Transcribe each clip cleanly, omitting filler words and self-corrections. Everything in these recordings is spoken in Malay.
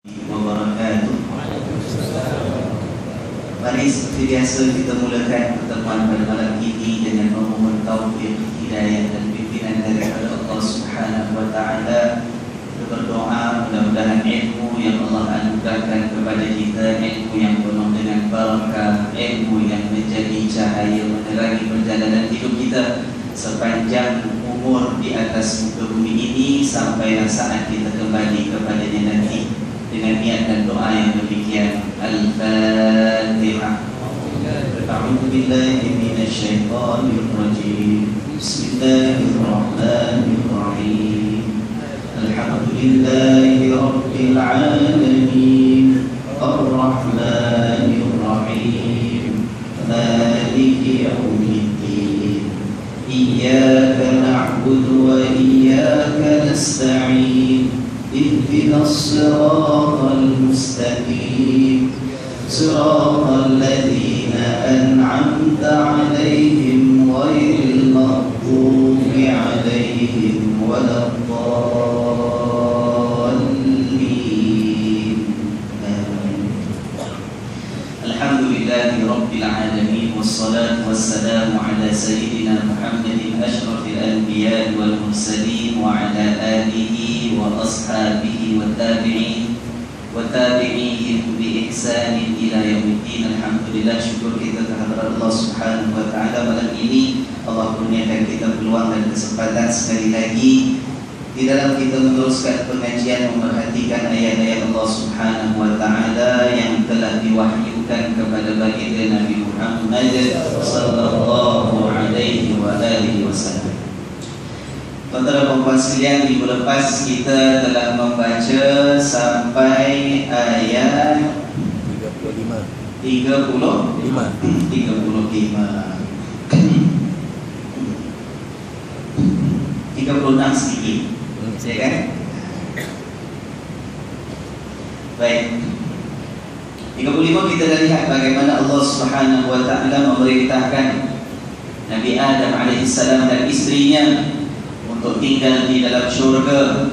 wabarakatuh. Mari seperti biasa kita mulakan pertemuan pada malam ini dengan memohon taufik, hidayah dan pimpinan daripada Allah Subhanahu wa taala. Kita berdoa mudah-mudahan ilmu yang Allah anugerahkan kepada kita, ilmu yang penuh dengan barakah, ilmu yang menjadi cahaya menerangi perjalanan hidup kita sepanjang umur di atas muka bumi ini sampailah saat kita kembali kepadanya nanti, dengan niat dan doa yang demikian. Al-Fatihah. A'udzu billahi minasyaitonir rajim. Bismillahirrahmanirrahim. Alhamdulillahi rabbil alamin. Ar-Rahmanir Rahim. Maliki yaumiddin. Iyyaka na'budu wa iyyaka nasta'in. اهدنا الصراط المستقيم صراط الذين أنعمت عليهم غير المغضوب عليهم ولا الضالين آمين. الحمد لله رب العالمين والصلاة والسلام على سيدنا محمد أشرف الأنبياء والمرسلين وعلى آله وأصحابه وتابعيهم بإحسان إلى يوم الدين. Alhamdulillah, syukur kita kehadirat Allah Subhanahu wa taala. Malam ini Allah kurniakan kita peluang dan kesempatan sekali lagi di dalam kita meneruskan pengajian memerhatikan ayat-ayat Allah Subhanahu wa taala yang telah diwahyukan kepada baginda Nabi Muhammad sallallahu alaihi wa alihi wasallam. Tuan-tuan dan puan sekalian, minggu lepas kita telah membaca sampai ayat 35. Sedikit, ya kan? Baik. 35 kita dah lihat bagaimana Allah Subhanahu wa taala memerintahkan Nabi Adam alaihissalam dan isterinya untuk tinggal di dalam syurga.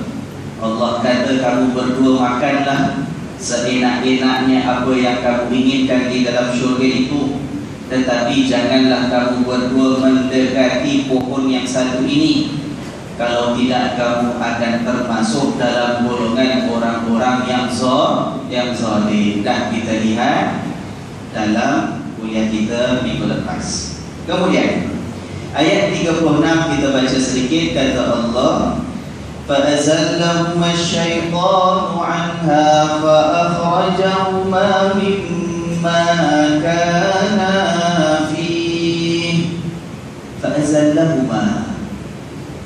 Allah kata, kamu berdua makanlah seenak-enaknya apa yang kamu inginkan di dalam syurga itu, tetapi janganlah kamu berdua mendekati pohon yang satu ini, kalau tidak kamu akan termasuk dalam golongan orang-orang yang zalim. Dan kita lihat dalam kuliah kita minggu lepas. Kemudian ayat 36 kita baca sedikit. Kata Allah, فَأَزَلَّهُمَا الشَّيْطَانُ عَنْهَا فَأَخْرَجَهُمَا مِمَّا كَانَا فِيهِ. فَأَزَلَّهُمَا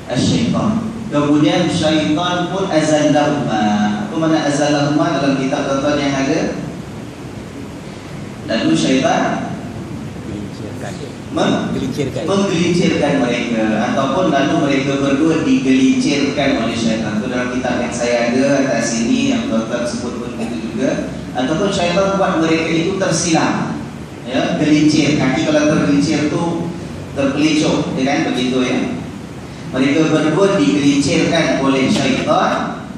الشَّيْطَانُ. Kemudian syaitan pun azallahuma. Apa makna azallahuma dalam kitab tuan-tuan yang ada? Lalu syaitan menggelincirkan mereka, ataupun lalu mereka berdua digelincirkan oleh syaitan. Itu dalam kitab yang saya ada atas sini yang tuan-tuan sebut pun begitu juga. Ataupun syaitan buat mereka itu tersilam, ya, gelincir. Kaki kalau tergelincir tu terpelicuk, ya kan, begitu ya. Mereka berdua digelincirkan oleh syaitan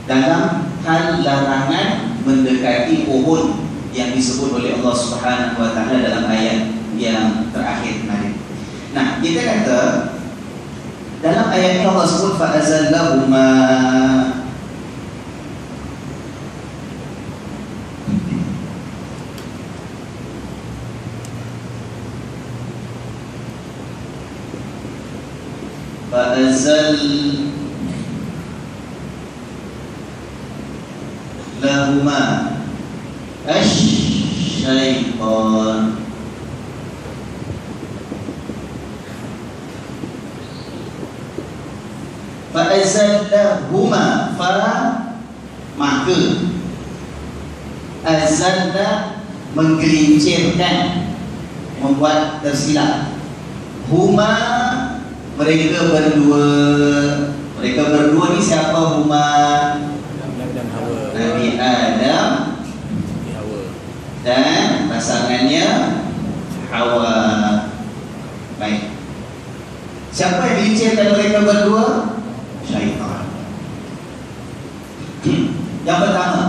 dalam hal larangan mendekati pohon yang disebut oleh Allah Subhanahu wa taala dalam ayat yang terakhir kemarin. Nah, kita kata dalam ayat ini Allah sebut fa'azallahuma. Fa'azallahuma asy-syaitan. Fa'azallahuma, maka azalla menggelincirkan, membuat tersilap. Huma, mereka berdua. Mereka berdua ni siapa? Huma Nabi Adam dan pasangannya Hawa. Baik. Siapa yang gelincirkan mereka berdua? Syaitan. Yang pertama,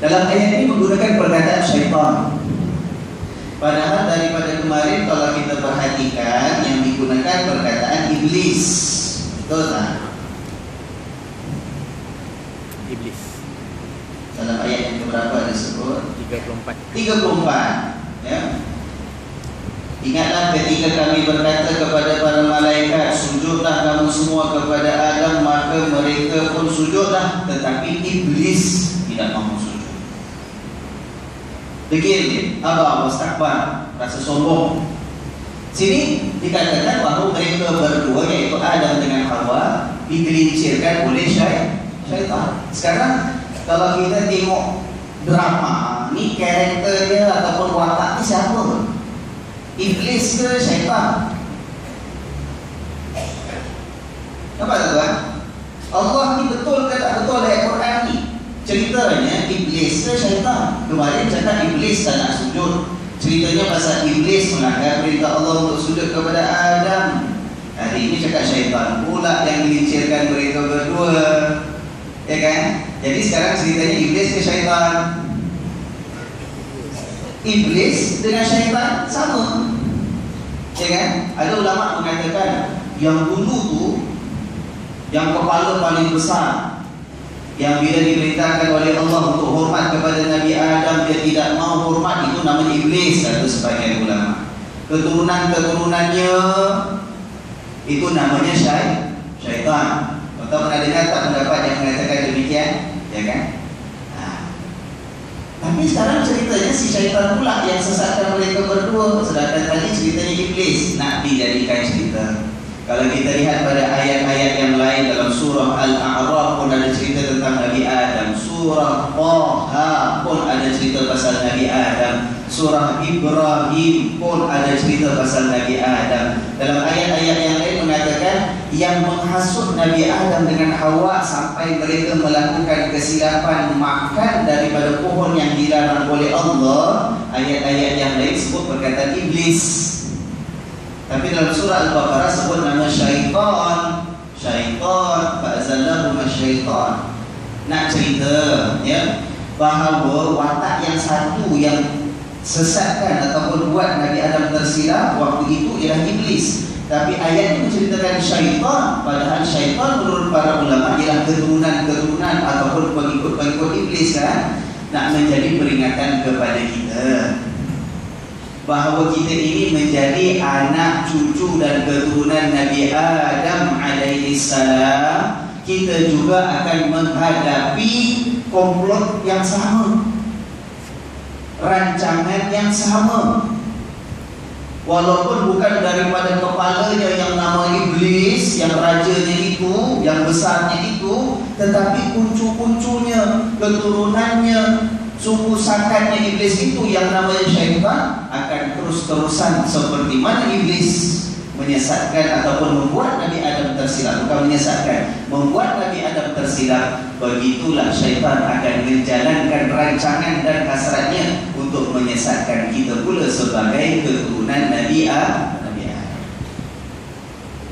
dalam ayat ini menggunakan perkataan syaitan. Padahal daripada kemarin kalau kita perhatikan yang digunakan perkataan iblis. Betul tak? Iblis. Dalam ayat yang keberapa disebut? 34. 34. Ya. Ingatlah ketika kami berkata kepada para malaikat, sujudlah kamu semua kepada Adam, maka mereka pun sujudlah, tetapi iblis tidak mahu sujud. Degil, abah, wastakbar, rasa sombong. Sini dikatakan bahawa mereka berdua, yaitu Adam dengan Hawa, digelincirkan oleh syaitan. Sekarang kalau kita tengok drama, ni karakter dia ataupun watak ni siapa? Iblis ke syaitan? Nampak tak tuan? Allah ni betul ke tak betul ayat Quran ni? Ceritanya iblis ke syaitan? Kemarin cakap iblis tak nak sujud. Ceritanya pasal iblis melanggar perintah Allah untuk sujud kepada Adam. Hari ini cakap syaitan pula yang gelincirkan mereka berdua. Ya kan? Jadi sekarang ceritanya iblis ke syaitan? Iblis dengan syaitan sama. Ya kan? Ada ulama mengatakan yang dulu tu, yang kepala paling besar, yang bila diperintahkan oleh Allah untuk hormat kepada Nabi Adam, dia tidak mau hormat, itu namanya iblis, kata sebagian ulama. Keturunan-keturunannya itu namanya syaitan. Atau pernah dengar tak pendapat yang mengatakan demikian? Ya kan? Tapi sekarang ceritanya si syaitan pula yang sesatkan mereka berdua, sedangkan tadi ceritanya iblis nak dijadikan cerita. Kalau kita lihat pada ayat-ayat yang lain dalam surah Al-A'raf pun ada cerita tentang Nabi Adam. Surah Taha pun ada cerita pasal Nabi Adam. Surah Ibrahim pun ada cerita pasal Nabi Adam. Dalam ayat-ayat yang lain mengatakan yang menghasut Nabi Adam dengan Hawa sampai mereka melakukan kesilapan makan daripada pohon yang dilarang oleh Allah. Ayat-ayat yang lain sebut perkataan iblis. Tapi dalam surah Al-Baqarah sebut nama syaitan. Syaitan fa'azallahum syaitan. Nak cerita ya, bahawa watak yang satu yang sesatkan ataupun buat Nabi Adam tersilap waktu itu ialah iblis. Tapi ayat ini menceritakan syaitan, padahal syaitan menurut para ulama ialah keturunan-keturunan ataupun pengikut-pengikut iblis kan. Nak menjadi peringatan kepada kita bahawa kita ini menjadi anak cucu dan keturunan Nabi Adam alaihi salam. Kita juga akan menghadapi komplot yang sama, rancangan yang sama. Walaupun bukan daripada kepalanya yang nama iblis, yang rajanya itu, yang besarnya itu, tetapi kuncu-kuncunya, keturunannya, suku sakatnya iblis itu yang namanya syaitan akan terus-terusan seperti mana iblis menyesatkan ataupun membuat Nabi Adam tersilap. Bukan menyesatkan, membuat Nabi Adam tersilap. Begitulah syaitan akan menjalankan rancangan dan hasratnya untuk menyesatkan kita pula sebagai keturunan Nabi Adam.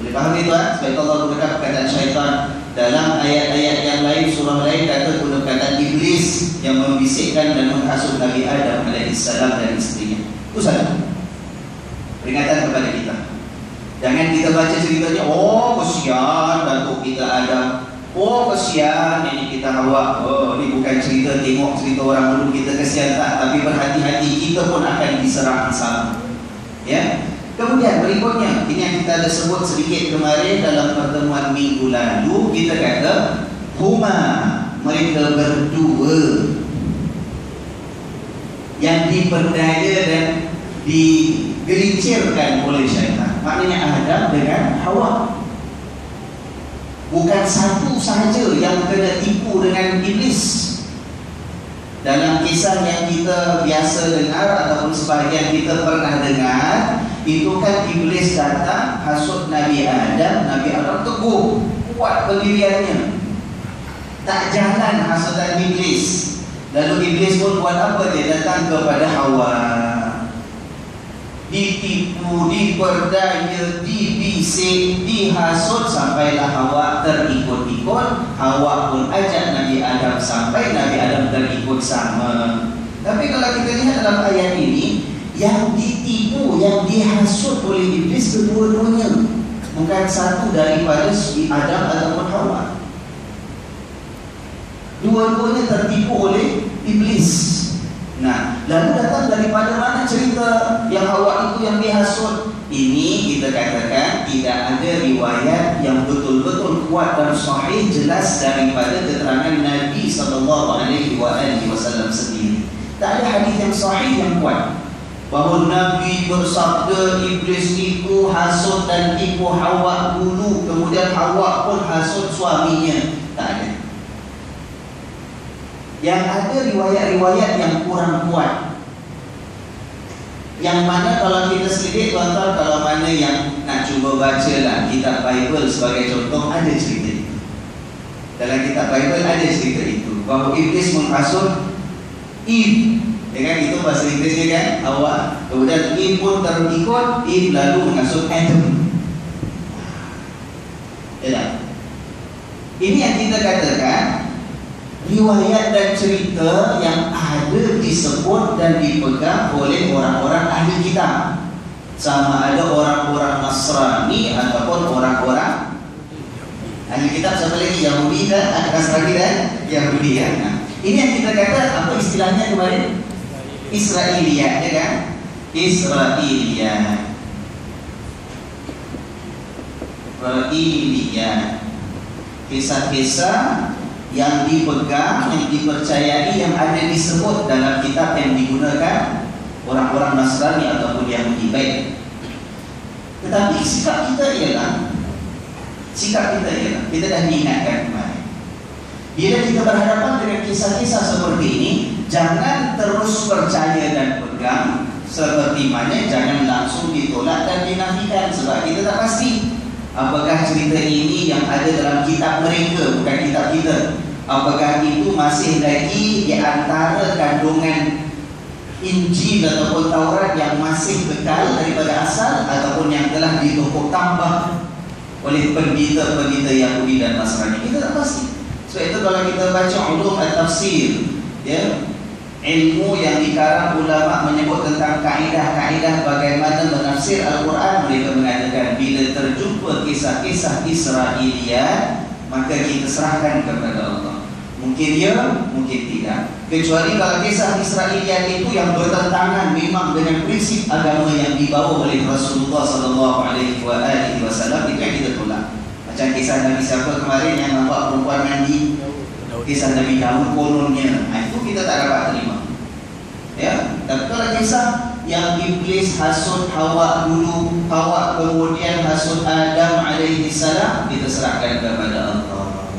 Boleh faham itu kan? Sebab Allah gunakan perkataan syaitan. Dalam ayat-ayat yang lain, surah lain kata guna perkataan iblis yang membisikkan dan menghasut Nabi Adam alaihissalam dan istrinya. Itu saja peringatan kepada kita. Jangan kita baca ceritanya, oh kesian datuk kita Adam, oh kesian nenek kita Hawa. Oh, ini bukan cerita tengok cerita orang dulu kita kesian tak, tapi berhati-hati kita pun akan diserang sama. Ya. Kemudian berikutnya, ini yang kita ada sebut sedikit kemarin dalam pertemuan minggu lalu, kita kata huma, mereka berdua yang diperdaya dan digelincirkan oleh syaitan. Maknanya Adam dengan Hawa. Bukan satu sahaja yang kena tipu dengan iblis. Dalam kisah yang kita biasa dengar ataupun sebahagian kita pernah dengar, itu kan iblis datang hasut Nabi Adam. Nabi Adam teguh, kuat pendiriannya, tak jalan hasutan iblis. Lalu iblis pun buat apa? Dia datang kepada Hawa. ditipu, diperdaya, dibisik, dihasut, sampailah Hawa terikut-ikut. Hawa pun ajak Nabi Adam sampai Nabi Adam terikut sama. Tapi kalau kita lihat dalam ayat ini, yang ditipu, yang dihasut oleh iblis kedua-duanya, bukan satu daripada Adam ataupun Hawa. Dua-duanya tertipu oleh iblis. Nah, lalu datang daripada mana cerita yang Hawa itu yang dihasut? Ini kita katakan tidak ada riwayat yang betul-betul kuat dan sahih jelas daripada keterangan Nabi SAW sendiri. Tak ada hadis yang sahih yang kuat bahawa Nabi bersabda iblis itu hasut dan tipu Hawa dulu, kemudian Hawa pun hasut suaminya. Tak ada. Yang ada riwayat-riwayat yang kurang kuat, yang mana kalau kita selidik tuan-tuan, kalau mana yang nak cuba baca lah kitab Bible sebagai contoh, ada cerita itu. Dalam kitab Bible ada cerita itu, bahawa iblis menghasut Eve, ya kan, itu bahasa Inggerisnya kan, Hawa. Kemudian Eve pun terikut, Eve lalu menghasut Adam. Ya tak? Ini yang kita katakan riwayat dan cerita yang ada disebut dan dipegang oleh orang-orang ahli kitab, sama ada orang-orang Nasrani ataupun orang-orang ahli kitab. Siapa lagi? Yahudi dan Nasrani dan Yahudi ya. Nah, ini yang kita kata apa istilahnya kemarin? Israiliyat, ya kan? Israiliyat. Kisah-kisah yang dipegang, yang dipercayai, yang ada disebut dalam kitab yang digunakan orang-orang Nasrani ataupun Yahudi. Baik. Tetapi sikap kita ialah kita dah diingatkan kemarin, bila kita berhadapan dengan kisah-kisah seperti ini, jangan terus percaya dan pegang seperti mana, jangan langsung ditolak dan dinafikan, sebab kita tak pasti apakah cerita ini yang ada dalam kitab mereka, bukan kitab kita. Apakah itu masih lagi di antara kandungan Injil ataupun Taurat yang masih kekal daripada asal, ataupun yang telah ditumpuk tambah oleh pendeta-pendeta Yahudi dan Nasrani. Kita tak pasti. Sebab itu kalau kita baca ulum at-tafsir, ya, ilmu yang dikarang ulama menyebut tentang kaedah-kaedah bagaimana menafsir Al-Quran, mereka mengatakan bila terjumpa kisah-kisah Israiliyat, maka kita serahkan kepada Allah. Mungkin ya, mungkin tidak. Kecuali kalau kisah Israiliyat itu yang bertentangan memang dengan prinsip agama yang dibawa oleh Rasulullah SAW, itu yang kita tolak. Macam kisah Nabi siapa kemarin yang nampak perempuan mandi, kisah Nabi Daud kononnya, itu kita tak dapat terima. Ya, tapi kalau kisah yang iblis hasut Hawa dulu, Hawa kemudian hasut Adam alaihissalam, kita serahkan kepada Allah.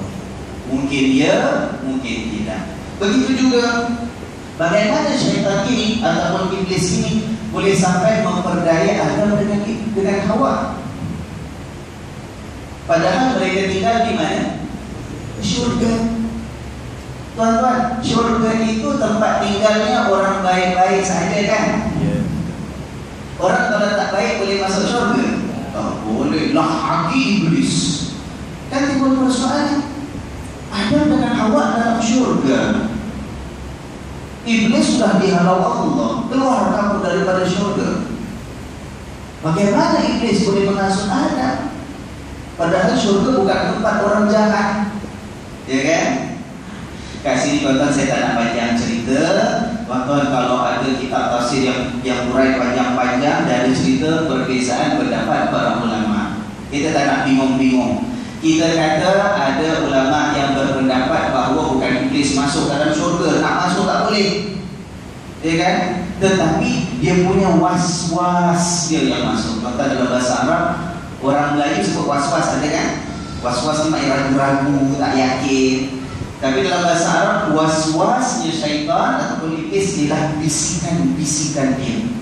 Mungkin ya, mungkin tidak. Begitu juga bagaimana syaitan ini ataupun iblis ini boleh sampai memperdaya Adam dengan Hawa, padahal mereka tinggal di mana? Syurga. Tuan-tuan, syurga itu tempat tinggalnya orang baik-baik saja kan? Orang kalau tak baik boleh masuk syurga? Tak boleh lah, haki iblis. Kan timbul persoalan. Adam dengan Hawa dalam syurga, iblis sudah dihalau Allah, keluar kamu daripada syurga. Bagaimana iblis boleh menghasut Adam? Padahal syurga bukan tempat orang jahat, ya kan? Kasih tuan-tuan, saya tak nak panjang cerita. Tuan-tuan kalau ada kitab tafsir yang urai panjang-panjang dari cerita perbezaan pendapat para ulama, kita tak nak bingung-bingung. Kita kata ada ulama yang berpendapat bahawa bukan iblis masuk dalam syurga, nak masuk tak boleh, ya kan? Tetapi dia punya was-was dia yang masuk. Tuan-tuan, dalam bahasa Arab orang Melayu sebut was-was, ada kan? Was-was ni maknanya ragu-ragu, tak yakin. Tapi dalam bahasa Arab, was-wasnya syaitan ataupun iblis ialah bisikan-bisikan dia.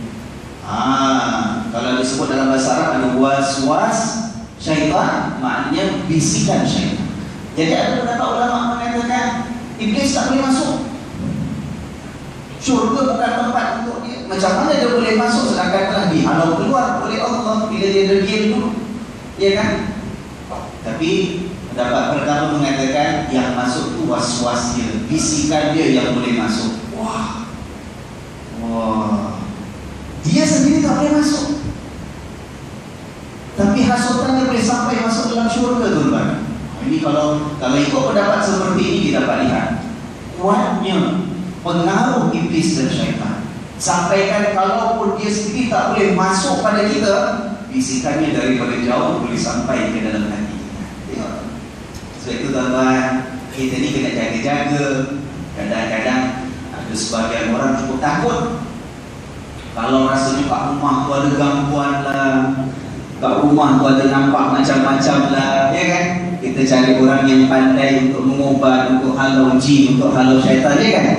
Kalau disebut dalam bahasa Arab ada was-was syaitan, maknanya bisikan syaitan. Jadi ada beberapa ulama mengatakan iblis tak boleh masuk. Syurga bukan tempat untuk dia. Macam mana dia boleh masuk sedangkan telah dihalau keluar oleh Allah bila dia diam dulu? Ya kan? Tapi pendapat pertama mengatakan yang masuk tu was-was dia, bisikan dia yang boleh masuk. Wah, dia sendiri tak boleh masuk, tapi hasutannya boleh sampai masuk dalam syurga, tuan-tuan. Ini kalau ikut pendapat seperti ini, kita dapat lihat kuatnya pengaruh iblis dan syaitan. Sampaikan kalaupun dia sendiri tak boleh masuk pada kita, bisikannya daripada jauh boleh sampai ke dalam hati kita. Tengok. Sebab itu tuan-tuan, kita ni kena jaga-jaga. Kadang-kadang ada sebagian orang cukup takut kalau rasanya kat rumah tu ada gangguan lah, kat rumah tu ada nampak macam-macam lah, ya kan? Kita cari orang yang pandai untuk mengubat, untuk halau jin, untuk halau syaitan, ya kan?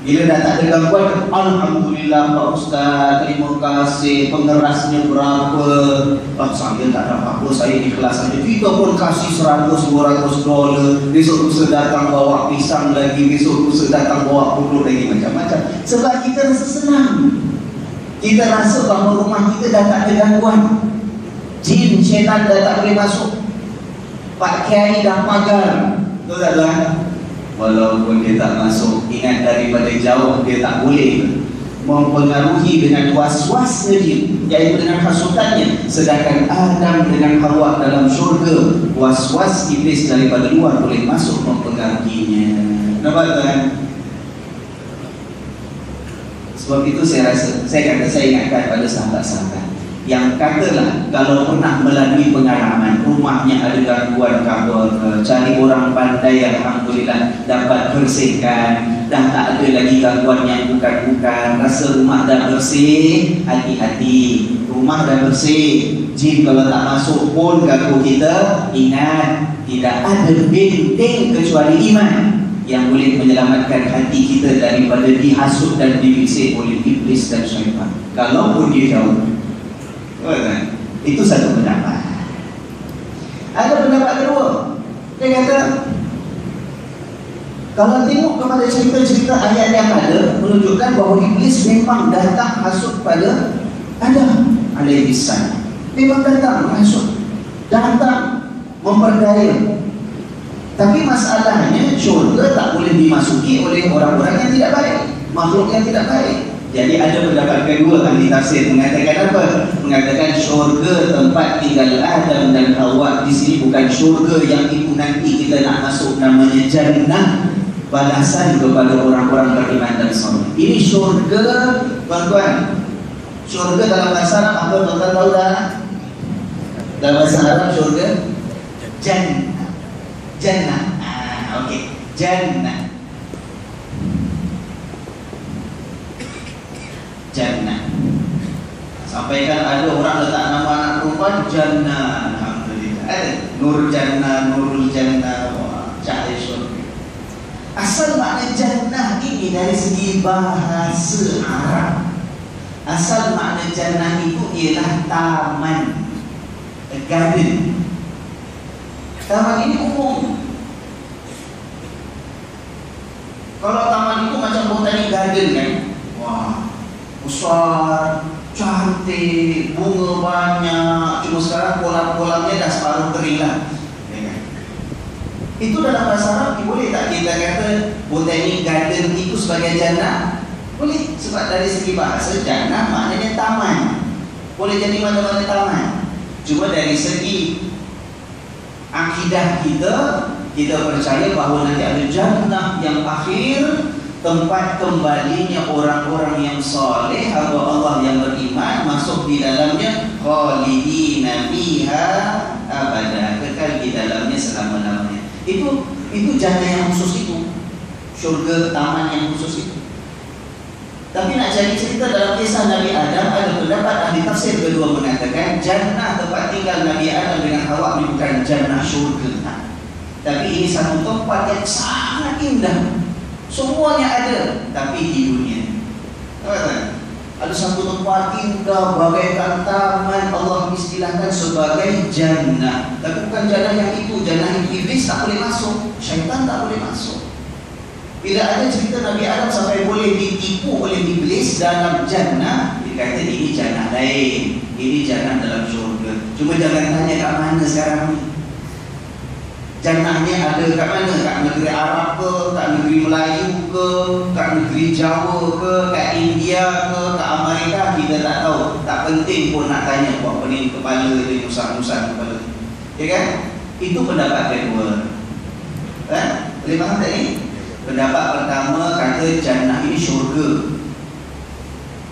Bila dah tak ada gangguan, alhamdulillah Pak Ustaz, terima kasih, pengerasnya berapa? Saya tak ada apa-apa, saya ikhlas saja. Kita pun kasih $100-200. Besok lusa datang bawa pisang lagi, besok lusa datang bawa pulut lagi, macam-macam. Sebab kita rasa senang. Kita rasa bahawa rumah kita dah tak ada gangguan. Jin, syaitan dah tak boleh masuk. Pak Kiai dah pagar. Betul tak tuan? Walaupun dia tak masuk, ingat daripada jauh dia tak boleh mempengaruhi dengan was-wasnya dia, iaitu dengan hasutannya. Sedangkan Adam dengan Hawa dalam syurga, was-was iblis daripada luar boleh masuk mempengaruhinya. Nampak tuan? Sebab itu saya ingatkan pada sahabat-sahabat yang katalah kalau pernah melalui pengalaman rumahnya ada gangguan kabel, cari orang pandai, alhamdulillah dapat bersihkan, dah tak ada lagi gangguan yang bukan-bukan, rasa rumah dah bersih, hati-hati, rumah dah bersih, jin kalau tak masuk pun ganggu kita, ingat tidak ada benteng kecuali iman yang boleh menyelamatkan hati kita daripada dihasut dan dibisik oleh iblis dan syaitan. Kalaupun dia jauh, itu satu pendapat. Ada pendapat kedua, dia kata kalau tengok kepada cerita-cerita ayat yang ada, menunjukkan bahawa iblis memang datang hasut pada Adam alaihissalam. Memang datang hasut, datang memperdaya. Tapi masalahnya syurga tak boleh dimasuki oleh orang-orang yang tidak baik, makhluk yang tidak baik. Jadi ada pendapat kedua ahli tafsir mengatakan apa? Mengatakan syurga tempat tinggal Adam dan Hawa di sini bukan syurga yang itu nanti kita nak masuk, namanya jannah, balasan kepada orang-orang beriman dan saleh. Ini syurga, tuan-tuan. Syurga dalam bahasa Arab apa tuan-tuan tahu dah? Dalam bahasa Arab syurga jannah. Jannah. Okey, jannah. Jannah. Sampaikan ada orang letak nama anak perempuan Jannah, alhamdulillah. Ada Nur Jannah, Nurul Jannah, cahaya syurga. Asal makna Jannah ini dari segi bahasa Arab. Asal makna Jannah itu ialah taman, garden. Taman ini umum. Kalau taman itu macam botanic garden kan, wah, besar, cantik, bunga banyak. Cuma sekarang kolam-kolamnya dah separuh kering lah, ya kan? Itu dalam bahasa Arab boleh tak kita kata botanic garden itu sebagai jannah? Boleh, sebab dari segi bahasa jannah maknanya taman. Boleh jadi mana-mana taman. Cuma dari segi akidah kita percaya bahawa nanti ada jannah yang akhir, tempat kembalinya orang-orang yang soleh, hamba Allah yang beriman, masuk di dalamnya khalidina fiha abada, kekal di dalamnya selama-lamanya. Itu jannah yang khusus itu, syurga taman yang khusus itu. Tapi nak cari cerita dalam kisah Nabi Adam, ada pendapat ahli tafsir kedua mengatakan jannah tempat tinggal Nabi Adam dengan Hawa ini bukan jannah syurga, tapi ini satu tempat yang sangat indah. Semuanya ada, tapi di dunia ada satu tempat indah bagaikan taman, Allah istilahkan sebagai jannah. Tapi bukan jannah yang itu, jannah yang iblis tak boleh masuk, syaitan tak boleh masuk. Bila ada cerita Nabi Adam sampai boleh ditipu oleh iblis dalam jannah, dia kata ini jannah lain, ini jannah dalam syurga. Cuma jangan tanya kat mana sekarang ni. Jannahnya ada kat mana? Kat negeri Arab ke, kat negeri Melayu ke, kat negeri Jawa ke, kat India ke, kat Amerika, kita tak tahu. Tak penting pun nak tanya buat pening kepala dia, usah-usah kepala. Ya kan? Itu pendapat kedua. Boleh faham tak ni? Pendapat pertama kata jannah ini syurga.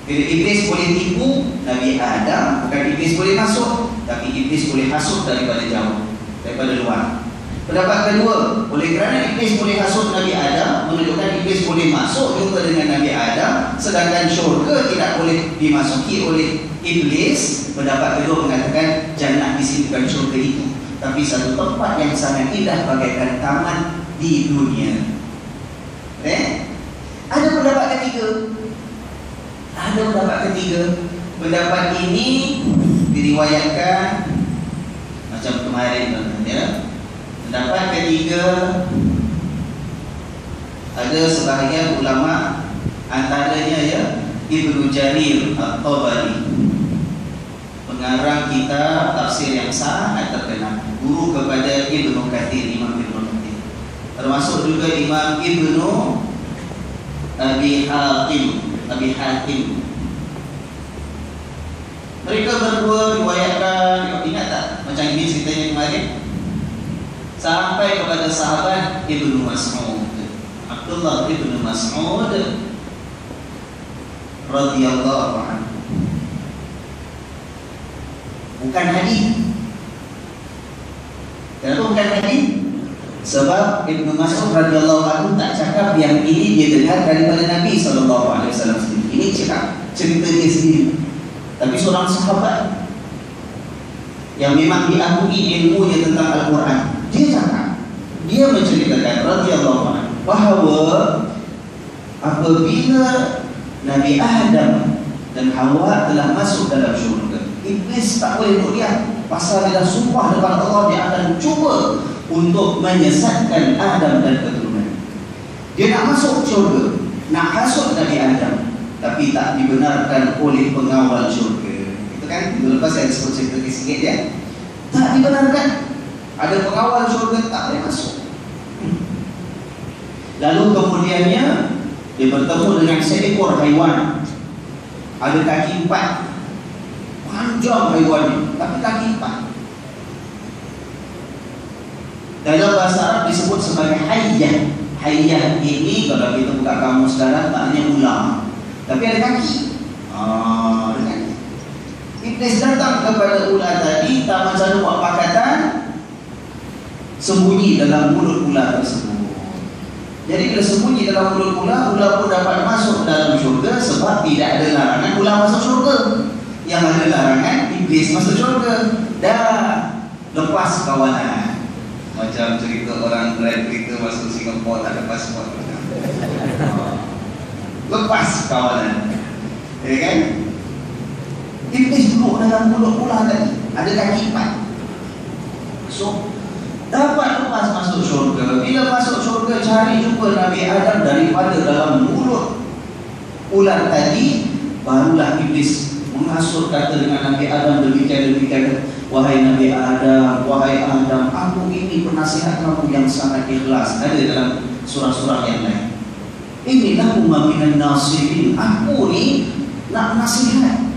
Bila iblis boleh tipu Nabi Adam, bukan iblis boleh masuk, tapi iblis boleh hasut daripada jauh, daripada luar. Pendapat kedua, oleh kerana iblis boleh hasut Nabi Adam, menunjukkan iblis boleh masuk juga dengan Nabi Adam, sedangkan syurga tidak boleh dimasuki oleh iblis. Pendapat kedua mengatakan jannah di sini bukan syurga itu, tapi satu tempat yang sangat indah bagaikan taman di dunia. Ada pendapat ketiga. Pendapat ini diriwayatkan macam kemarin, ya. Pendapat ketiga, ada sebahagian ulama, antaranya ya Ibnu Jarir At-Tabari, pengarang kitab tafsir yang sangat terkenal, guru kepada Ibnu Katsir, Imam Ibnu Katsir, termasuk juga Imam Ibnu Abi Hatim. Mereka berdua riwayatkan, ingat tak macam ini ceritanya kemarin, sampai kepada sahabat Ibnu Mas'ud, Abdullah Ibnu Mas'ud radhiyallahu anhu. Bukan hadis. Kenapa bukan hadis? Sebab Ibnu Mas'ud radhiyallahu anhu tak cakap yang ini dia dengar daripada Nabi SAW sendiri. Ini cerita dia sendiri. Tapi seorang sahabat yang memang diakui ilmunya tentang Al-Quran, dia cakap, dia menceritakan radhiyallahu anhu bahawa apabila Nabi Adam dan Hawa telah masuk dalam syurga, iblis tak boleh duduk diam. Pasal dia dah sumpah depan Allah, dia akan cuba untuk menyesatkan Adam dan keturunan. Dia nak masuk syurga, nak hasut Nabi Adam, tapi tak dibenarkan oleh pengawal syurga. Itu kan, minggu lepas saya sebut cerita sikit ya. Tak dibenarkan. Ada pengawal syurga, tak boleh masuk. Lalu kemudiannya dia bertemu dengan seekor haiwan, ada kaki 4, panjang haiwan ini, tapi kaki 4. Dalam bahasa Arab disebut sebagai hayyah. Hayyah ini kalau kita buka kamus sekarang maknanya ular, tapi ada kaki. Ada kaki. Iblis datang kepada ular tadi, tak macam buat pakatan, sembunyi dalam mulut ular tersebut. Jadi bila sembunyi dalam mulut ular, ular pun dapat masuk dalam syurga, sebab tidak ada larangan ular masuk syurga. Yang ada larangan iblis masuk syurga. Dah lepas kawanan. Macam cerita orang drive kereta masuk Singapura tak ada pasport. Lepas kawanan. Ya kan? Iblis duduk dalam mulut ular tadi, ada kaki 4. So dapat lepas masuk syurga. Bila masuk syurga, cari jumpa Nabi Adam daripada dalam mulut ular tadi, barulah iblis menghasut, kata dengan Nabi Adam demikian. Wahai Nabi Adam, aku ini penasihat kamu yang sangat ikhlas. Ada dalam surah-surah yang lain. Inilah minan nasihin. Aku ni nak nasihat,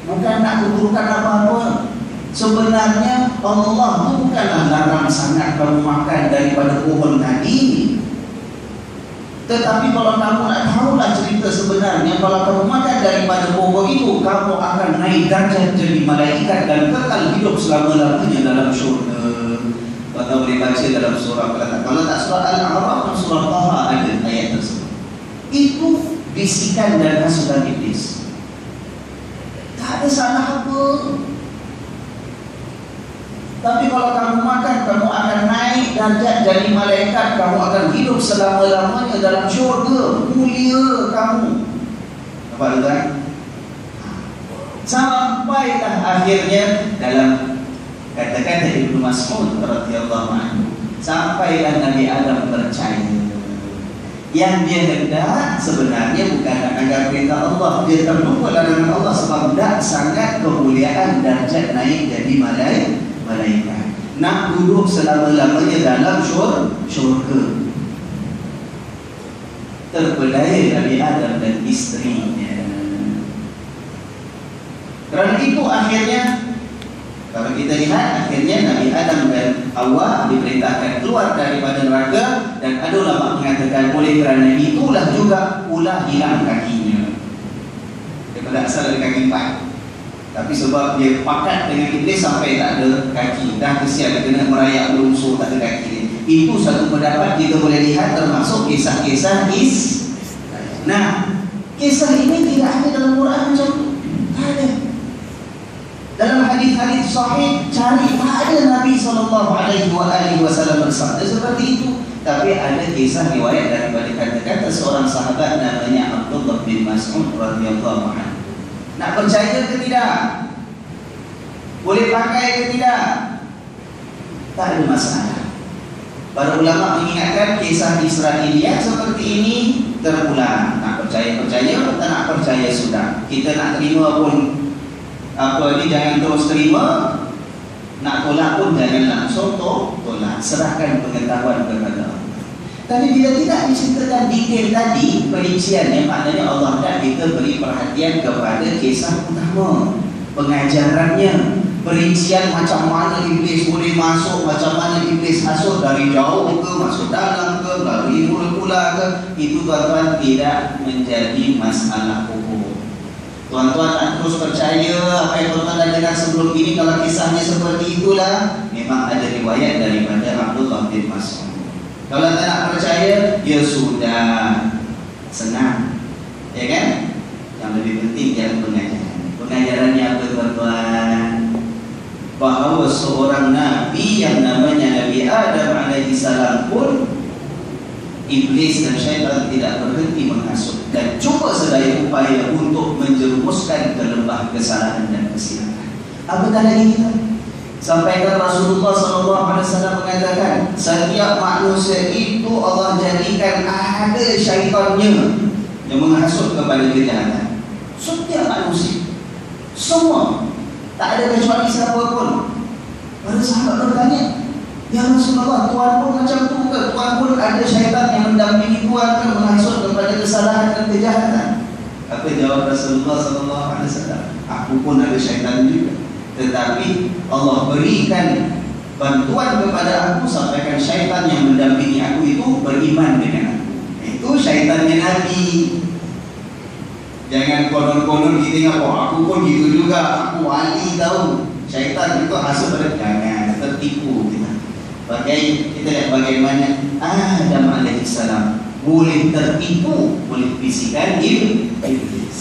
bukan nak keburukan apa-apa. Sebenarnya Allah tu bukanlah larang sangat kamu makan daripada pohon tadi. Tetapi kalau kamu nak tahulah cerita sebenarnya, kalau kamu makan daripada pohon itu, kamu akan naik darjah jadi malaikat dan kekal hidup selama-lamanya dalam syurga. Kau boleh baca dalam surah, kalau tak surah Al-A'raf, surah Taha ada ayat tersebut. Itu bisikan dan hasutan iblis. Tak ada salah apa. Tapi kalau kamu makan, kamu akan naik darjat jadi malaikat, kamu akan hidup selama-lamanya dalam syurga, mulia kamu. Apa tuan? Sampailah akhirnya dalam kata-kata Ibnu Mas'ud radhiyallahu anhu, sampailah Nabi Adam percaya. Yang dia hendak sebenarnya bukan nak agar perintah Allah, dia terlupa larangan Allah sebab tak sangat kemuliaan darjat naik jadi malaikat. Nak duduk selama-lamanya dalam syurga. Terpedaya Nabi Adam dan isterinya. Kerana itu akhirnya, kalau kita lihat, akhirnya Nabi Adam dan Hawa diperintahkan keluar daripada neraka. Dan ada ulama mengatakan oleh kerana itulah juga ulah hilang kakinya. Daripada asal dari kaki 4. Tapi sebab dia pakat dengan iblis sampai tak ada kaki, dah kesian, kena merayak berungsur tak ada kaki dia. Itu satu pendapat kita boleh lihat termasuk kisah-kisah Nah, kisah ini tidak ada dalam Quran macam tu. Tak ada. Dalam hadis-hadis sahih cari, tak ada Nabi SAW bersabda seperti itu. Tapi ada kisah riwayat daripada kata-kata seorang sahabat namanya Abdullah bin Mas'ud radhiyallahu anhu. Nak percaya ke tidak? Boleh pakai ke tidak? Tak ada masalah. Para ulama mengingatkan kisah Israiliyat seperti ini terulang. Nak percaya, tak nak percaya sudah. Kita nak terima pun jangan terus terima. Nak tolak pun jangan langsung tolak. Serahkan pengetahuan kepada Allah. Tapi bila tidak diceritakan detail tadi, perinciannya, maknanya Allah dah kita beri perhatian kepada kisah utama, pengajarannya, perincian macam mana iblis boleh masuk, macam mana iblis masuk dari jauh ke, masuk dalam ke, melalui mula-mula ke. Itu tuan-tuan tidak menjadi masalah hukum. Tuan-tuan tak terus percaya apa yang tuan-tuan dah dengar sebelum ini. Kalau kisahnya seperti itulah, memang ada riwayat daripada Abdullah bin Mas'ud. Kalau tak nak percaya, ya sudah, senang, ya kan? Yang lebih penting ialah pengajaran. Pengajarannya apa tuan-tuan? Bahawa seorang Nabi yang namanya Nabi Adam alaihissalam pun, iblis dan syaitan tidak berhenti menghasut dan cuba sedaya upaya untuk menjerumuskan ke lembah kesalahan dan kesilapan. Apa tak lagi kita? Sampaikan Rasulullah SAW mengatakan, setiap manusia itu Allah jadikan ada syaitannya yang menghasut kepada kejahatan. Setiap manusia, semua, tak ada kecuali siapa pun. Para sahabat bertanya, ya Rasulullah, Tuhan pun macam tu ke? Tuhan pun ada syaitan yang mendampingi Tuhan ke menghasut kepada kesalahan dan kejahatan? Apa jawab Rasulullah SAW? Aku pun ada syaitan juga. Tetapi Allah berikan bantuan kepada aku, sampaikan syaitan yang mendampingi aku itu beriman dengan aku. Itu syaitannya Nabi. Jangan konon-konon kita ingat, oh aku pun gitu juga, aku wali tahu. Syaitan itu hasil pada, jangan tertipu kita. Kita lihat bagaimana Adam alaihissalam boleh tertipu, boleh bisikan iblis.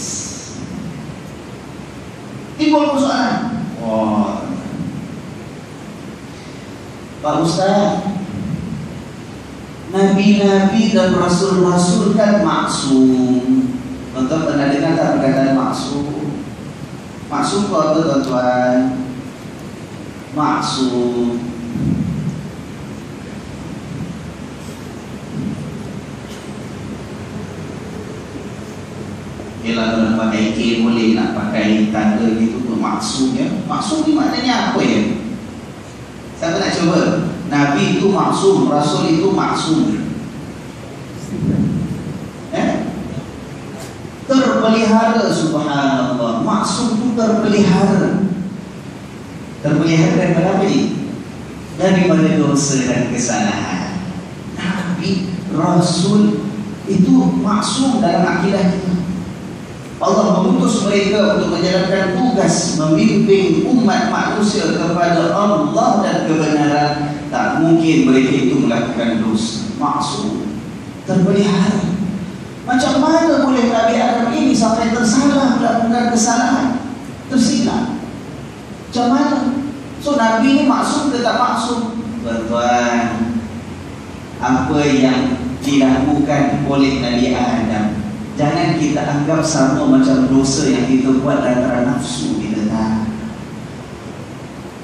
Timbul persoalan. Oh, Pak Ustaz, Nabi-Nabi dan Rasul-Rasul kan maksum. Tuan-tuan pernah dengar tak perkataan maksum? Maksum apa tuan-tuan? Maksum ialah kalau pakai K boleh, nak pakai tanda gitu tu maksum ya. Maksum ni maknanya apa ya? Siapa nak cuba? Nabi itu maksum, Rasul itu maksum. Terpelihara, subhanallah. Maksum itu terpelihara. Terpelihara daripada apa ni? Daripada dosa dan kesalahan. Nabi, Rasul itu maksum dalam akidah kita. Allah mengutus mereka untuk menjalankan tugas membimbing umat manusia kepada Allah dan kebenaran. Tak mungkin mereka itu melakukan dosa. Maksum, terpelihara. Macam mana boleh Nabi Adam ini sampai tersalah melakukan kesalahan, tersilap? Macam mana? So Nabi ini maksum ke tak maksum? Tuan-tuan, apa yang dilakukan oleh Nabi Adam, jangan kita anggap sama macam dosa yang kita buat antara nafsu kita tak.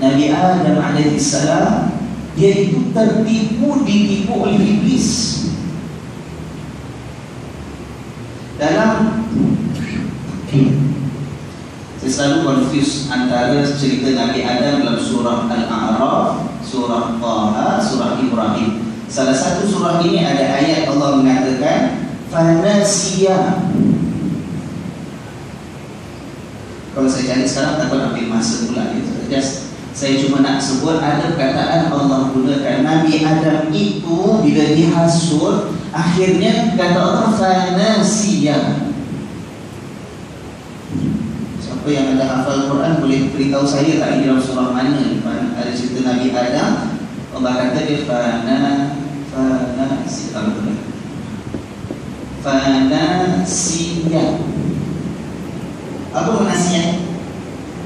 Nabi Adam alaihissalam, dia itu ditipu oleh iblis. Dalam saya selalu confuse antara cerita Nabi Adam dalam surah Al-A'raf, surah Taha, surah Ibrahim. Salah satu surah ini ada ayat Allah mengatakan fanasiya. Kalau saya cari sekarang takut ambil masa pula gitu. Saya cuma nak sebut ada perkataan Allah gunakan Nabi Adam itu bila dihasut, akhirnya kata Allah fanasiya. Siapa yang ada hafal Quran boleh beritahu saya tak ini dalam surah mana ada cerita Nabi Adam. Allah kata dia fanasiya. Apa fanasiya?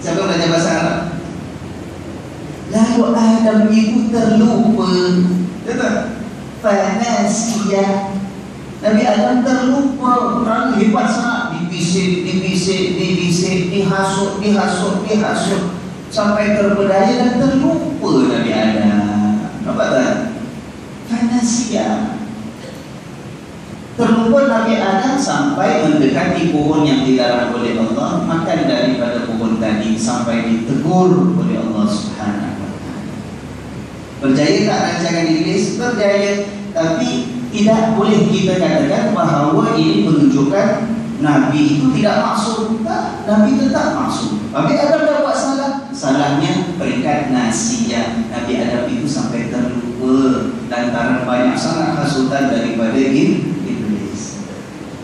Siapa belajar bahasa Arab? Lalu Adam itu terlupa. Betul? Fanasiya. Nabi Adam terlupa. Orang hebat sangat. Dibisik, dihasut sampai terpedaya dan terlupa Nabi Adam. Nampak tak? Fanasiya. Terlupa Nabi Adam sampai mendekati pohon yang dilarang oleh Allah, makan daripada pohon tadi sampai ditegur oleh Allah Subhanahu wa taala. Berjaya tak rancangan iblis? Berjaya. Tapi tidak boleh kita katakan bahawa ini menunjukkan Nabi itu tidak maksum. Tak, Nabi tetap maksum. Nabi Adam dah buat salah. Salahnya peringkat nasiyah. Nabi Adam itu sampai terlupa lantaran banyak sangat hasutan daripada iblis.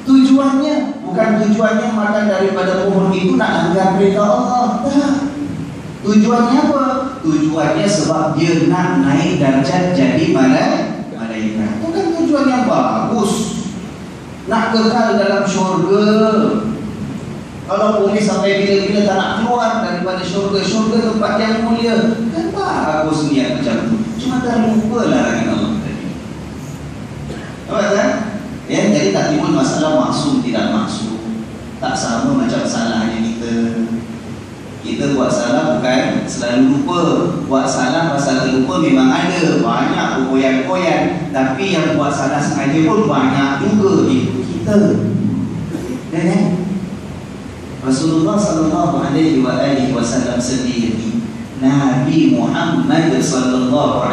Tujuannya bukan tujuannya makan daripada pohon itu nak langgar perintah Allah. Tak. Tujuannya apa? Tujuannya sebab dia nak naik darjat jadi malaikat. Bukan tujuan yang bagus. Nak kekal dalam syurga. Kalau boleh sampai bila-bila tak nak keluar daripada syurga. Syurga tempat yang mulia. Kan bagus niat macam tu. Cuma terlupa larangan Allah tadi. Nampak tak? Ya, jadi tak timbul masalah maksum tidak maksum. Tak sama macam salahnya kita. Kita buat salah bukan selalu lupa. Buat salah pasal terlupa memang ada. Banyak koyan-koyan. Tapi yang buat salah sengaja pun banyak juga. Itu kita. Dan Rasulullah SAW sendiri, Nabi Muhammad SAW,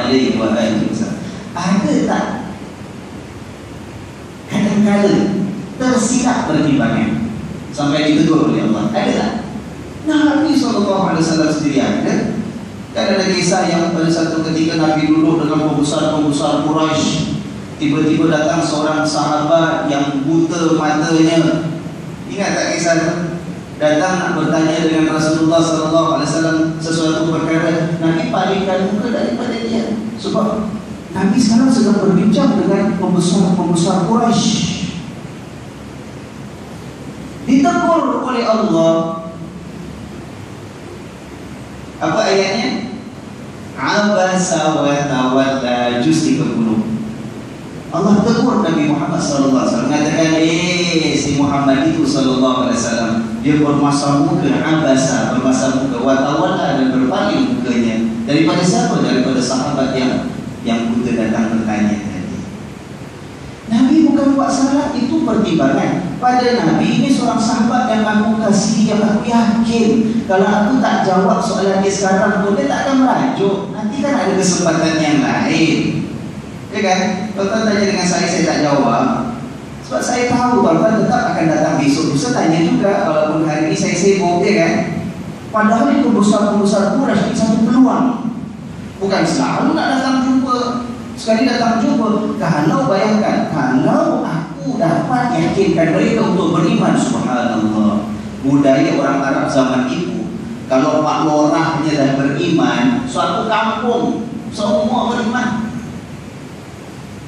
ada tak kadang-kadang tersilap pertimbangan sampai ditegur oleh Allah? Ada tak? Nabi SAW sendiri ada. Kan ada kisah yang pada satu ketika Nabi duduk dengan pembesar-pembesar Quraisy, tiba-tiba datang seorang sahabat yang buta matanya. Ingat tak kisah itu? Datang nak bertanya dengan Rasulullah SAW sesuatu perkara. Nabi palingkan muka daripada dia. Sebab Nabi sekarang sedang berbincang dengan pembesar-pembesar Quraisy. Ditegur oleh Allah. Apa ayatnya? Abasa wa tawalla, juz 30. Allah tegur Nabi Muhammad SAW, mengatakan si Muhammad itu SAW, dia bermasa muka, abasa, bermasa muka, wa tawalla, dan berpaling mukanya. Daripada siapa? Daripada sahabat yang buta datang bertanya tadi. Nabi bukan buat salah, itu pertimbangan. Pada Nabi ini seorang sahabat yang aku kasih, yang aku yakin kalau aku tak jawab soalan dia sekarang pun dia tak akan merajuk. Nanti kan ada kesempatan yang lain. Ya kan? Tuan-tuan tanya dengan saya tak jawab. Sebab saya tahu tuan-tuan tetap akan datang besok. Bisa tanya juga walaupun hari ini saya sibuk, ya kan? Padahal itu pembesar-pembesar Quraisy satu peluang. Bukan selalu nak datang jumpa. Sekali datang jumpa. Kalau bayangkan, kalau aku dapat yakinkan mereka untuk beriman, subhanallah. Budaya orang Arab zaman itu, kalau Pak Lorahnya dah beriman, suatu kampung semua beriman.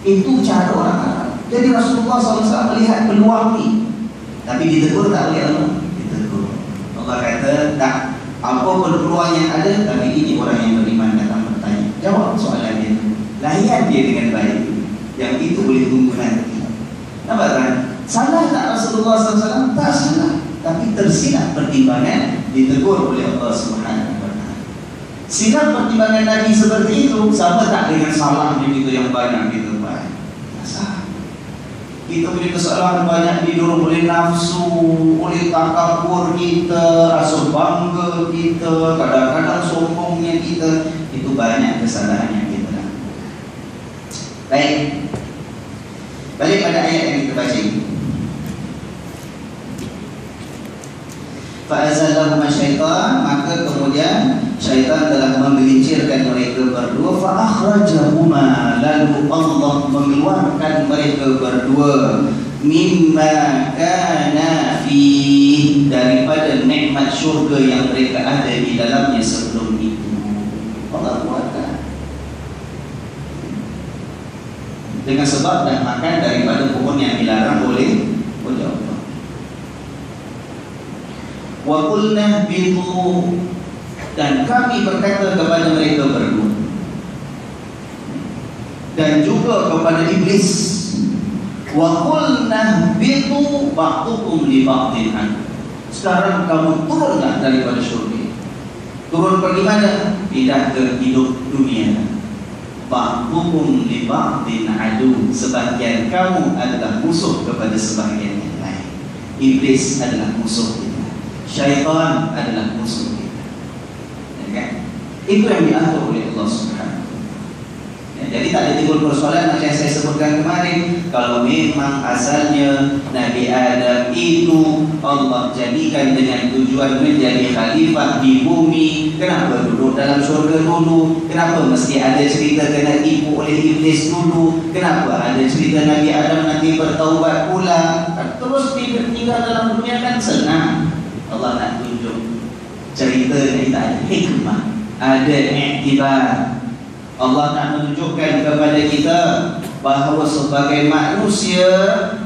Itu cara orang Arab. Jadi Rasulullah SAW melihat peluang ni. Tapi ditegur tak oleh Allah? Ditegur. Allah kata, tak, apapun peluang yang ada, tapi ini orang yang beriman datang bertanya. Jawab soalan dia. Layan dia dengan baik. Yang itu boleh tunggu nanti. Nampak kan? Salah tak Rasulullah SAW? Tak salah. Tapi tersilap pertimbangan, ditegur oleh Allah Subhanahu wa taala. Silap pertimbangan Nabi seperti itu, sama tak dengan salah begitu yang banyak gitu, Pak? Tak salah. Kita punya kesalahan banyak didorong oleh nafsu, oleh takabur kita, rasa bangga kita, kadang-kadang sombongnya kita. Itu banyak kesalahan yang kita lakukan. Baik, balik pada ayat yang kita baca ini. Fa'azallahuma syaitan, maka kemudian syaitan telah menggelincirkan mereka berdua. Fa'akhrajahuma, lalu Allah mengeluarkan mereka berdua mimma kana fi, daripada nikmat syurga yang mereka ada di dalamnya sebelum itu. Allah buatkan dengan sebab dah makan daripada pohon yang dilarang oleh Allah. Wa qulna bitu, dan kami berkata kepada mereka berdua dan juga kepada iblis, wa qulna bitu ba'dukum li ba'din, sekarang kamu turunlah daripada syurga. Turun pergi mana? Pindah ke hidup dunia. Ba'dukum li ba'din adu, sebahagian kamu adalah musuh kepada sebahagian yang lain. Iblis adalah musuh kita, syaitan adalah musuh kita, ya kan? Itu yang diatur oleh Allah Subhanahu. Jadi tak ada timbul persoalan macam yang saya sebutkan kemarin. Kalau memang asalnya Nabi Adam itu Allah jadikan dengan tujuan menjadi khalifah di bumi, kenapa duduk dalam syurga dulu? Kenapa mesti ada cerita kena tipu oleh iblis dulu? Kenapa ada cerita Nabi Adam nanti bertaubat pula? Terus tinggal dalam dunia kan senang. Allah nak tunjuk cerita ni tak ada hikmah, ada iktibar. Allah nak menunjukkan kepada kita bahawa sebagai manusia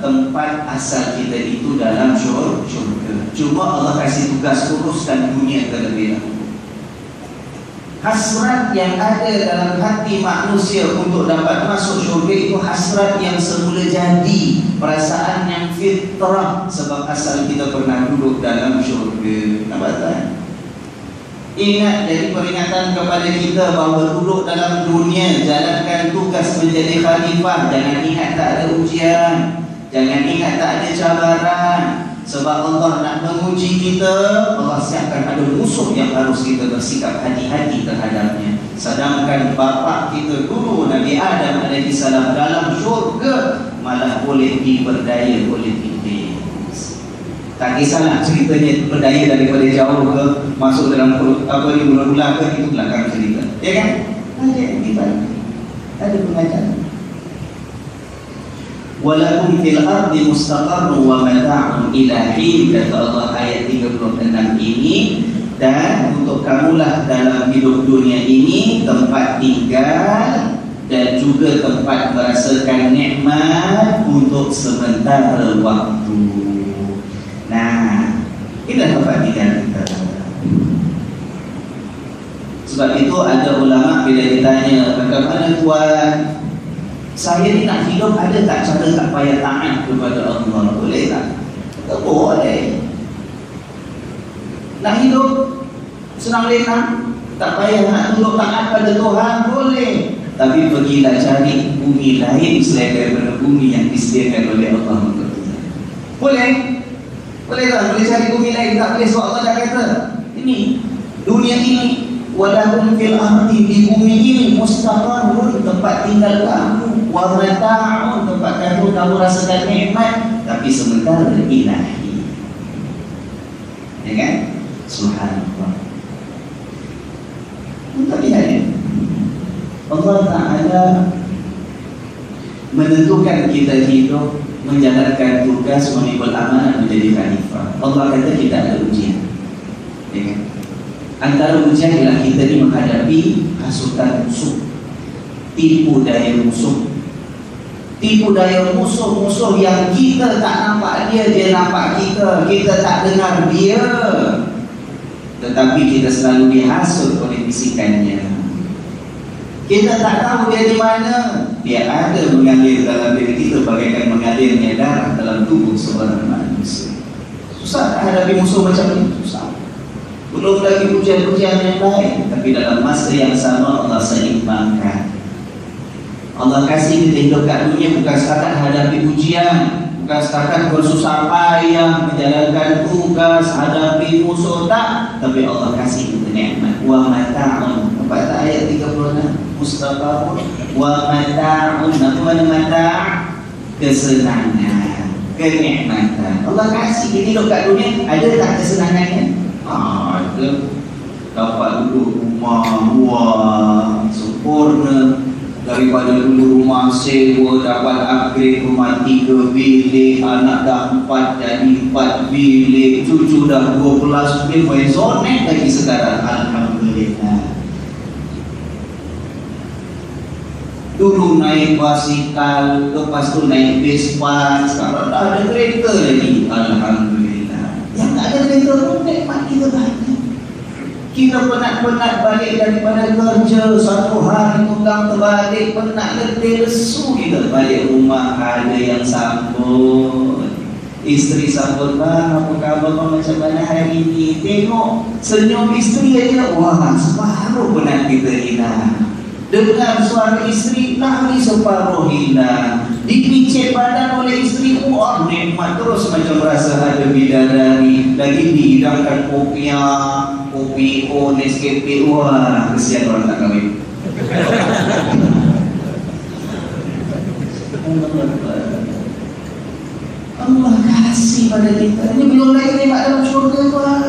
tempat asal kita itu dalam syurga. Cuma Allah kasih tugas uruskan dunia terlebih dahulu. Hasrat yang ada dalam hati manusia untuk dapat masuk syurga itu hasrat yang semula jadi, perasaan yang fitrah, sebab asal kita pernah duduk dalam syurga. Nampak tak? Ingat, jadi peringatan kepada kita bahawa duduk dalam dunia, jalankan tugas menjadi khalifah. Jangan ingat tak ada ujian, jangan ingat tak ada cabaran. Sebab Allah nak menguji kita, Allah siapkan ada musuh yang harus kita bersikap hati-hati terhadapnya. Sedangkan bapa kita dulu, Nabi Adam AS, dalam syurga malah boleh diperdaya oleh iblis. Tak kisahlah ceritanya berdaya daripada jauh ke masuk dalam bulan-bulan ke, itu belakang cerita, ya kan? Ada akibat, ada pengajaran. Walakum fil ardi mustaqarrun wa mata'un ila hin, kata Allah ayat 36 ini. Dan untuk kamulah dalam hidup dunia ini tempat tinggal dan juga tempat merasakan nikmat untuk sementara waktu. Nah, inilah tempat tinggal kita. Sebab itu ada ulama bila ditanya, bagaimana tuan, saya ni nak hidup, ada tak cara tak payah taat kepada Allah? Boleh tak? Tak boleh. Nak hidup senang lenang, tak payah nak tunduk taat pada Tuhan, boleh. Tapi pergilah cari bumi lain selain daripada bumi yang disediakan oleh Allah untuk kita. Boleh? Boleh tak? Boleh cari bumi lain? Tak boleh, sebab Allah dah kata ini, dunia ini, walakum fil ardi, di bumi ini mustaqarrun, tempat tinggal kamu, wa mata'un, tempat kamu rasakan nikmat, tapi sementara ilahi. Ya kan? Subhanallah. Untuk lihat ya, Allah Ta'ala menentukan kita hidup, menjalankan tugas, memikul amanah menjadi khalifah. Allah kata kita ada ujian, ya kan? Antara ujian ialah kita ni menghadapi hasutan musuh, tipu daya musuh. Tipu daya musuh yang kita tak nampak dia, dia nampak kita. Kita tak dengar dia, tetapi kita selalu dihasut oleh bisikannya. Kita tak tahu dia di mana. Dia ada mengalir dalam diri kita bagaikan mengalirnya darah dalam tubuh seorang manusia. Susah tak hadapi musuh macam ini? Susah. Belum lagi ujian-ujian yang lain. Tapi dalam masa yang sama Allah seimbangkan. Allah kasih kita hidup kat dunia bukan setakat hadapi ujian, bukan setakat bersusah payah menjalankan tugas, hadapi musuh, tak. Tapi Allah kasih kita nikmat. Wa mata'un. Pada ayat 36 Mustaqabun. Wa mata'un. Apa mana mata'? Kesenangan, kenikmatan. Allah kasih kita hidup kat dunia. Ada tak kesenangannya? Ada. Dapat duduk rumah wah sempurna. Daripada dulu rumah sewa dapat upgrade rumah 3 bilik, anak dah 4 jadi 4 bilik, cucu dah 12 bilik, zonek lagi sekarang. Alhamdulillah. Dulu naik basikal, lepas tu naik Vespa, sekarang dah ada kereta lagi. Alhamdulillah. Yang tak ada kereta pun nikmat kita banyak. Kita penat-penat balik daripada kerja, satu hari pulang terbalik, penat letih lesu kita balik rumah, ada yang sambut. Isteri sambut, bang apa khabar bang, macam mana hari ini? Tengok senyum isteri aja, wah separuh penat kita hilang. Dengar suara isteri, lari separuh hilang. Dipicit badan oleh isteri, wah nikmat terus macam rasa ada bidadari. Lagi dihidangkan kopiah, kopi O, Nescafe, wah kesian orang tak kahwin. Allah kasih pada kita. Ini belum lagi nikmat dalam syurga tuan.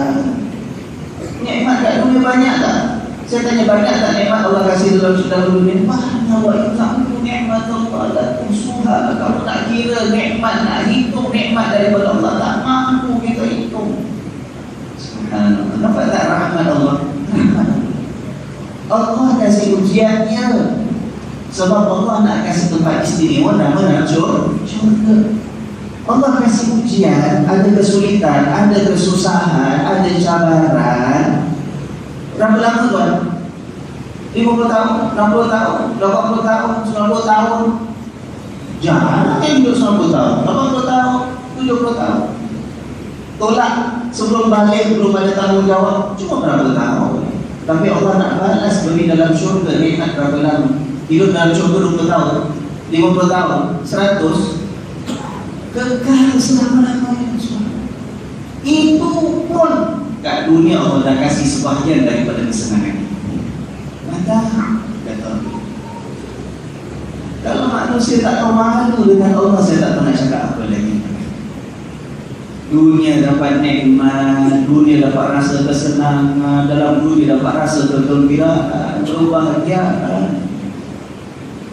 Nikmat kat dunia banyak tak? Saya tanya banyak tak nikmat Allah kasih dalam dunia? Banyak. Wa ta'ala nikmat Allah la tusuha. Kalau tak kira nikmat, nak hitung nikmat daripada Allah, tak mampu kita hitung. Subhanallah. Nampak tak rahmat Allah? Allah kasih ujiannya sebab Allah nak kasih tempat istimewa nama syurga. Allah kasih ujian, ada kesulitan, ada kesusahan, ada cabaran. Berapa lama tuan? 50 tahun, 60 tahun, 80 tahun, 90 tahun. Jangan hidup 90 tahun, 80 tahun, 70 tahun. Tolak sebelum balik belum ada tanggungjawab, cuma berapa tahun. Tapi Allah nak balas beri dalam syurga nikmat berapa lama. Hidup dalam syurga 20 tahun, 50 tahun, 100, kekal selama-lamanya. Itu pun kat dunia Allah dah kasih sebahagian daripada kesenangan. Maka kata, kalau manusia tak tahu malu dengan Allah, saya tak tahu nak cakap apa lagi. Dunia dapat nikmat, dunia dapat rasa kesenangan, dalam dunia dapat rasa kegembiraan, kebahagiaan.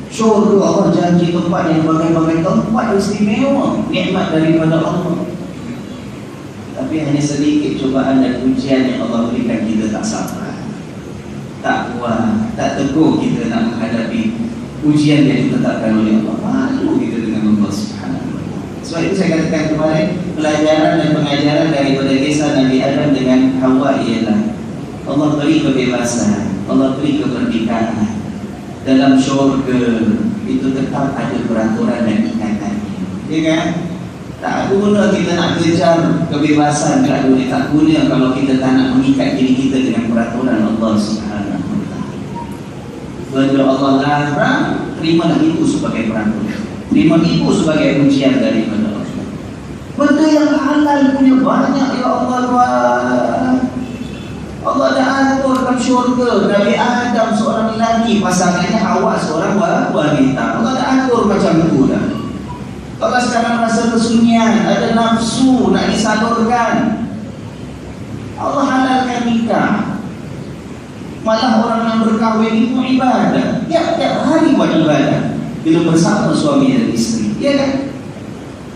Syurga Allah janji tempat yang bagai-bagai tempat istimewa, nikmat daripada Allah. Tapi hanya sedikit cubaan dan ujian yang Allah berikan, kita tak sabar, tak kuat, tak teguh kita nak menghadapi ujian yang ditetapkan oleh Allah. Malu kita dengan Allah Subhanahu wa ta'ala. Sebab itu saya katakan kemarin, pelajaran dan pengajaran daripada kisah Nabi Adam dengan Hawa ialah Allah beri kebebasan, Allah beri kemerdekaan. Dalam syurga itu tetap ada peraturan dan ikatannya, ya kan? Tak guna kita nak kejar kebebasan kat dunia, tak guna kalau kita tak nak mengikat diri kita dengan peraturan Allah Subhanahu wa ta'ala. Benda Allah larang, terimalah itu sebagai peraturan, terima itu sebagai ujian daripada Allah. Benda yang halal punya banyak, ya Allah. Allah dah atur dalam syurga. Nabi Adam seorang lelaki, pasangannya Hawa seorang wanita. Allah dah atur macam itu dah. Kalau sekarang rasa kesunyian, ada nafsu nak disalurkan, Allah halalkan nikah. Malah orang yang berkahwin itu ibadah. Tiap-tiap hari buat ibadah bila bersama suami dan isteri, ya kan?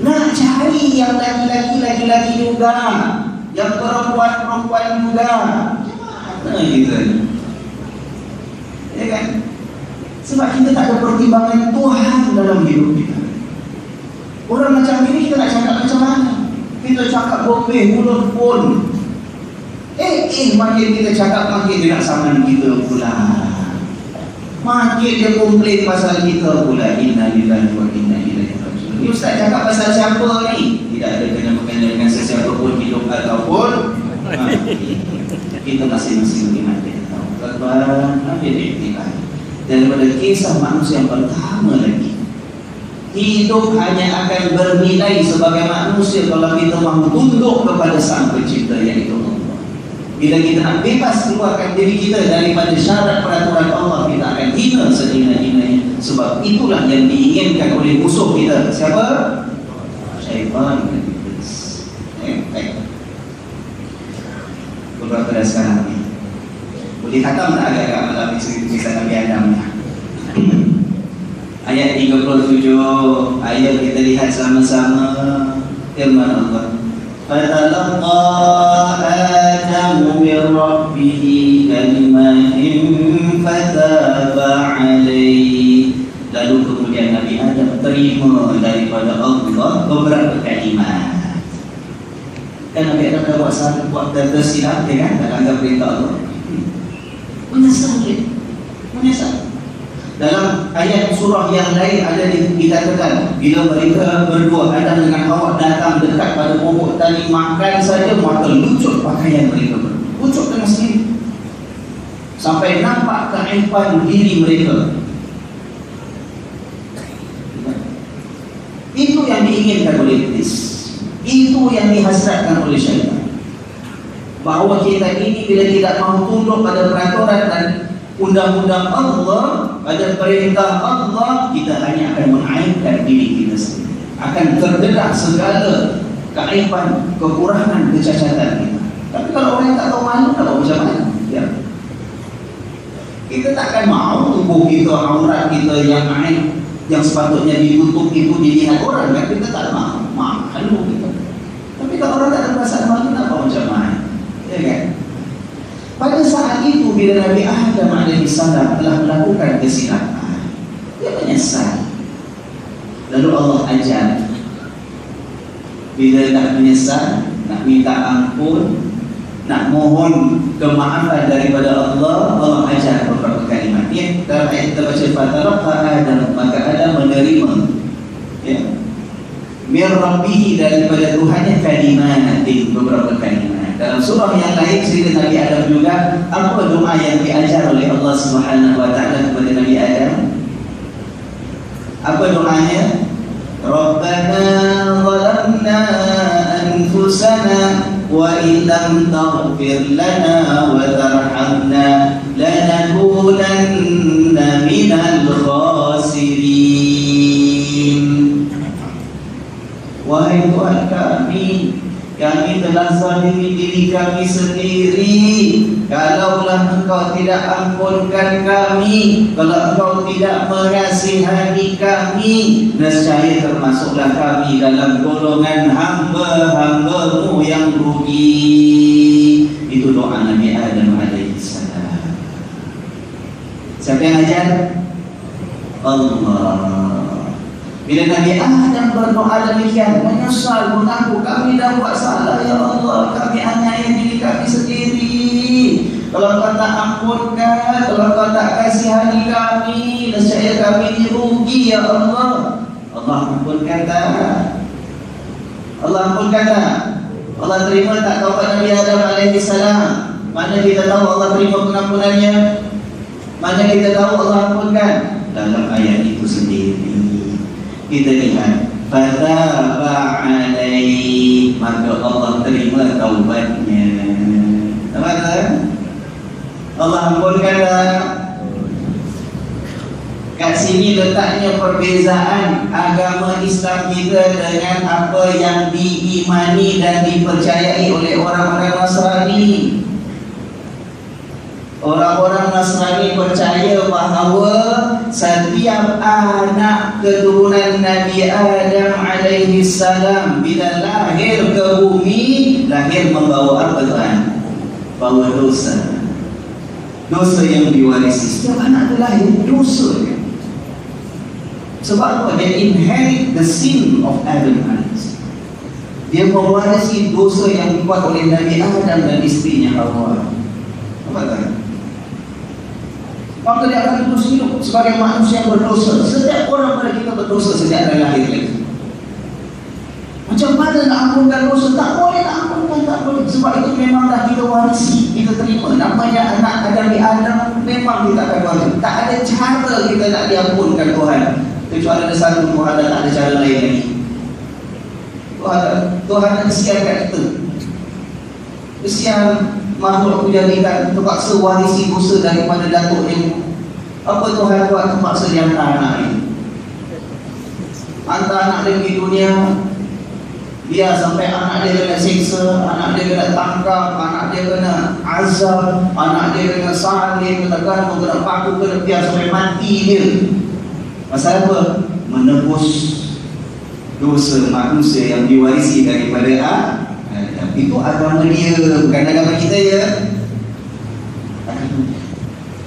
Nak cari yang laki-laki juga, yang perempuan juga. Mana kita ni? Ya kan? Sebab kita tak ada pertimbangan Tuhan dalam hidup kita. Orang macam ini kita nak cakap macam mana? Kita cakap bopeh mulut pun. Makin kita cakap makin dia nak saman kita pula. Makin dia komplain pasal kita pula. Inna lillahi wa inna ilaihi raji'un. Ni ustaz cakap pasal siapa ni? Tidak ada kena-mengena dengan sesiapa pun, hidup ataupun mati. Kita masing-masing lebih mati. Tuan-tuan, ambil iktibar. daripada kisah manusia yang pertama lagi. Hidup hanya akan bernilai sebagai manusia kalau kita mahu tunduk kepada Sang Pencipta, yaitu Allah. Bila kita nak bebas keluarkan diri kita daripada syarat peraturan Allah, kita akan hina sehina-hinanya. Sebab itulah yang diinginkan oleh musuh kita. Siapa? Syaitan. Baik. Beberapa dah sekarang ni boleh khatam tak agak-agak dalam kisah Nabi Adam ni? Ayat 37, ayat kita lihat sama-sama firman Allah. Fatalaqa Adamu min Rabbihi kalimatin fataba alaihi. Lalu kemudian Nabi Adam terima daripada Allah beberapa kalimat. Kan Nabi Adam dah buat salah, buat tersilap, kan, tak langgar perintah Allah. Menyesal. Dalam ayat surah yang lain ada dikatakan bila mereka berdua Adam dengan Hawa datang dekat pada pokok tadi, makan saja maka lucut pakaian mereka, lucut dengan sendiri sampai nampak keaiban diri mereka. Itu yang diinginkan oleh iblis, itu yang dihasratkan oleh syaitan, bahawa kita ini bila tidak mahu tunduk pada peraturan dan undang-undang Allah, pada perintah Allah, kita hanya akan mengaibkan diri kita sendiri, akan terdedah segala keaiban, kekurangan, kecacatan kita. Tapi kalau orang tak tahu malu, tak tahu macam mana, ya. Kita takkan mahu tubuh kita, aurat kita yang aib, yang sepatutnya ditutup itu dilihat orang, kan? Kita tak mahu, malu kita. Tapi kalau orang tak ada perasaan malu, tak tahu macam mana, ya kan? Pada saat itu bila Nabi Adam AS telah melakukan kesilapan, dia menyesal. Lalu Allah ajar, bila nak menyesal, nak minta ampun, nak mohon kemaafan daripada Allah, Allah ajar beberapa kalimat. Ya, dalam ayat kita baca fatalaqa Adam, maka Adam menerima, ya, min Rabbihi, daripada Tuhannya kalimat, beberapa kalimat. Dalam surah yang lain cerita Nabi Adam juga, apa doa yang diajar oleh Allah Subhanahu wa taala kepada Nabi Adam? Apa doanya? Rabbana zalamna anfusana wa illam taghfir lana wa tarhamna lanakunanna minal khasirin. Wahai Tuhan kami telah zalimi diri kami sendiri. Kalaulah Engkau tidak ampunkan kami, kalau Engkau tidak mengasihani kami, nescaya termasuklah kami dalam golongan hamba-hamba-Mu yang rugi. Itu doa Nabi Adam AS. Siapa yang ajar? Allah. Bila Nabi Adam berdoa demikian, menyesal, mengaku kami dah buat salah, ya Allah, kami aniaya diri kami sendiri. Kalau Kau tak ampunkan, kalau Kau tak kasihani kami, nescaya kami ini rugi, ya Allah. Allah ampunkan tak? Allah ampunkan tak? Allah terima tak taubat Nabi Adam AS? Mana kita tahu Allah terima pengampunannya? Mana kita tahu Allah ampunkan? Dalam ayat itu sendiri kita lihat, fataba alaihi, maka Allah terima taubatnya. Tahu? Allah ampunkan tak? Kat sini letaknya perbezaan agama Islam kita dengan apa yang diimani dan dipercayai oleh orang-orang Nasrani. Orang-orang Nasrani percaya bahawa setiap anak keturunan Nabi Adam AS bila lahir ke bumi, lahir membawa apa Tuhan? Bawa dosa. Dosa yang diwarisi. Setiap anak terlahir dosa. Sebab apa? Dia inherit the sin of Adam AS. Dia mewarisi dosa yang dibuat oleh Nabi Adam dan isterinya Hawa. Apa Tuhan? Maka dia akan terus hidup sebagai manusia yang berdosa. Setiap orang pada kita berdosa sejak dari lahir lagi. Macam mana nak ampunkan dosa. Tak boleh nak ampunkan, tak boleh. Sebab itu memang dah kita warisi, kita terima. Namanya anak Nabi Adam, memang kita akan warisi. Tak ada cara kita nak diampunkan Tuhan, kecuali ada satu Tuhan dan tak ada cara lain lagi. Tuhan nak kesian kat kita. Kesian makhluk menjadikan terpaksa warisi dosa daripada datuk dia. Apa Tuhan buat? Terpaksa dia hantar anak dia. Hantar anak dia di dunia. Dia sampai anak dia kena siksa, anak dia kena tangkap, anak dia kena azab, anak dia kena salib, kena gantung, kena paku, kena biar sampai mati dia. Pasal apa? Menebus dosa manusia yang diwarisi daripada Adam. Itu agama dia, bukan agama kita ya.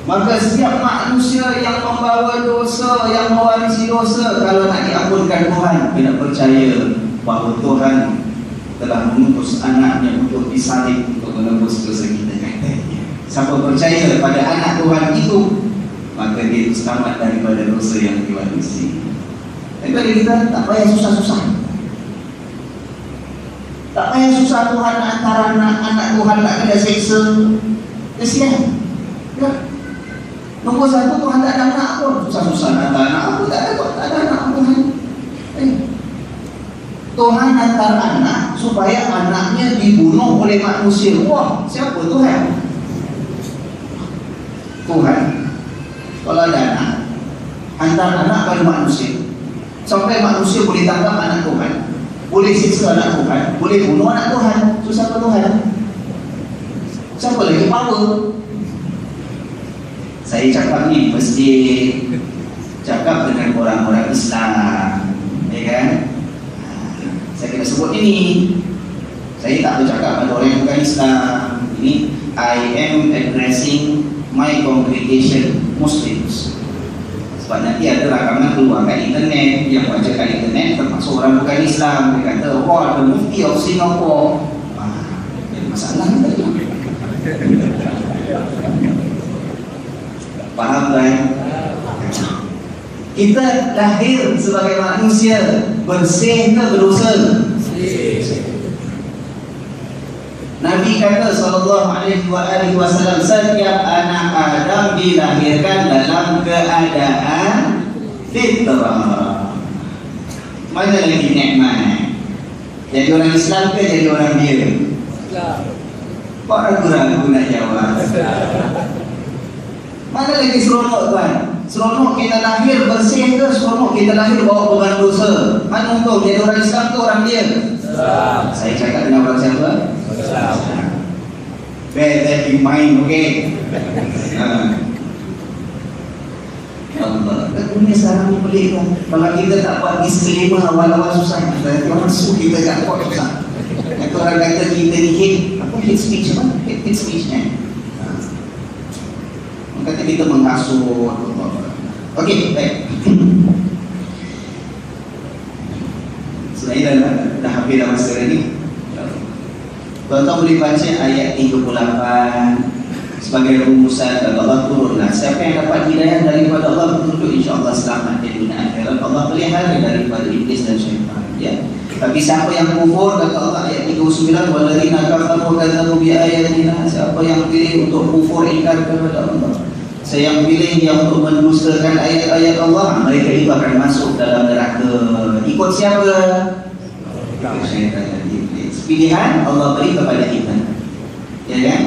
Maka setiap manusia yang membawa dosa, yang mewarisi dosa, kalau nak diampunkan Tuhan, kena percaya bahawa Tuhan telah mengutus anaknya untuk disalib untuk menebus dosa kita. Siapa percaya pada anak Tuhan itu, maka dia itu selamat daripada dosa yang diwarisi. Daripada kita tak payah susah-susah. Tak payah susah Tuhan nak hantar anak Tuhan nak kena seksa. Kesian. Ya. Nombor satu, Tuhan tak ada anak pun. Susah-susah nak hantar anak aku, tak ada anak Tuhan. Tuhan hantar anak supaya anaknya dibunuh oleh manusia. Wah, siapa Tuhan? Tuhan. Kalau ada anak, hantar anak pada manusia, sampai manusia boleh tangkap anak Tuhan, boleh siksa anak Tuhan, boleh bunuh anak Tuhan. So siapa Tuhan? Siapa lagi power? Saya cakap ni di masjid, cakap dengan orang-orang Islam, ya kan? Saya kena sebut ini. Saya tak bercakap pada orang yang bukan Islam. Ini I am addressing my congregation Muslims. Sebab nanti ada rakaman keluar kat internet, yang baca kat internet termasuk orang bukan Islam. Dia kata, wah, the Mufti of Singapore. Ada masalah ni tadi. Faham kan? Kita lahir sebagai manusia bersih ke berdosa? Nabi kata sallallahu alaihi wasallam, setiap anak Adam dilahirkan dalam keadaan fitrah. Mana lagi nikmat? Jadi orang Islam ke jadi orang dia? Islam. Kok ragu-ragu nak jawab? Mana lagi seronok tuan? Seronok kita lahir bersih ke seronok kita lahir bawa beban dosa? Mana untung jadi orang Islam ke orang dia? Islam. Saya cakap dengan orang siapa? Islam. Bear that in mind, okay? Allah. Dunia sekarang ni pelik kan? Kalau kita tak buat disclaimer awal-awal susah. Nanti orang suruh kita tak buat susah. Nanti orang kata kita ni hate speech apa? Hate speech kan? Kata kita menghasut. Okey, baik. Sebenarnya dah hampir dah masa ni. Tuan-tuan boleh baca ayat 38 sebagai rumusan dan Allah turunlah. Siapa yang dapat hidayah daripada Allah betul-betul insya-Allah selamat di dunia akhirat. Allah pelihara daripada iblis dan syaitan. Ya. Tapi siapa yang kufur, kata Allah ayat 39, walladzina kafaru kadzabu bi ayatina, siapa yang pilih untuk kufur ingkar kepada Allah, saya yang pilih yang untuk mendustakan ayat-ayat Allah, mereka itu akan masuk dalam neraka. Ikut siapa? Syaitan dan iblis. Pilihan Allah beri kepada kita. Ya kan?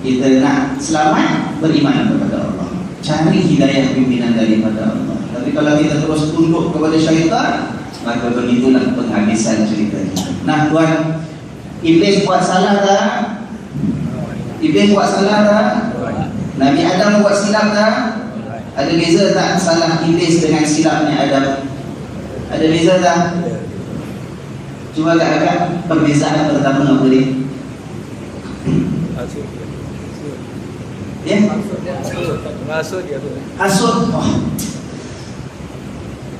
Kita nak selamat, beriman kepada Allah, cari hidayah pimpinan daripada Allah. Tapi kalau kita terus tunduk kepada syaitan, maka begitulah penghabisan cerita kita. Nah tuan, iblis buat salah tak? Iblis buat salah tak? Nabi Adam buat silap tak? Ada beza tak salah iblis dengan silapnya Adam? Ada beza tak? Cuba agak-agak perbezaan pertama apa dia? Ya? Hasud dia tu. Hasud.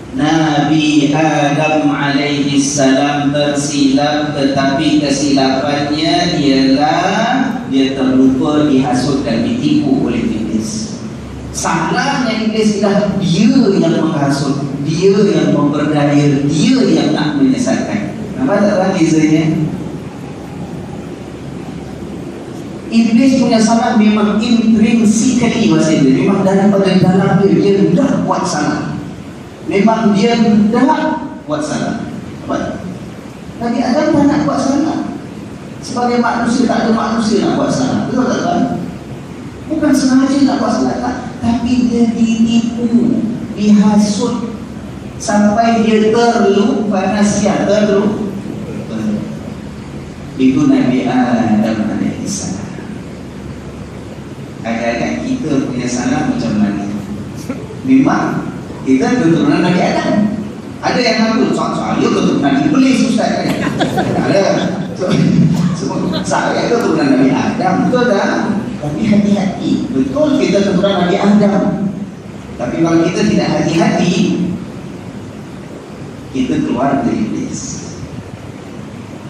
Nabi Adam alaihi salam tersilap, tetapi kesilapannya ialah dia terlupa, dihasut dan ditipu oleh iblis. Salahnya iblis ialah dia yang menghasut, dia yang memperdaya, dia yang nak menyesatkan. Nampak tak bang bezanya? Iblis punya salah memang intrinsically bahasa Inggeris, memang daripada dalam dia dah buat salah. Memang dia dah buat salah. Apa? Nabi Adam tak nak buat salah. Sebagai manusia, tak ada manusia nak buat salah. Betul tak kan? Bukan sengaja nak buat salah tak? Tapi dia ditipu, dihasut sampai dia terlupa nasihat, terlupa. Itu Nabi Adam alaihissalam. Agak-agak kita punya salah macam mana? Memang kita keturunan Nabi Adam. Ada yang ngaku, saya keturunan Iblis Ustaz kan? Ada. Saya keturunan Nabi Adam. Betul tak? Tapi hati-hati. Betul kita keturunan Nabi Adam. Tapi kalau kita tidak hati-hati, kita keluar dari Iblis.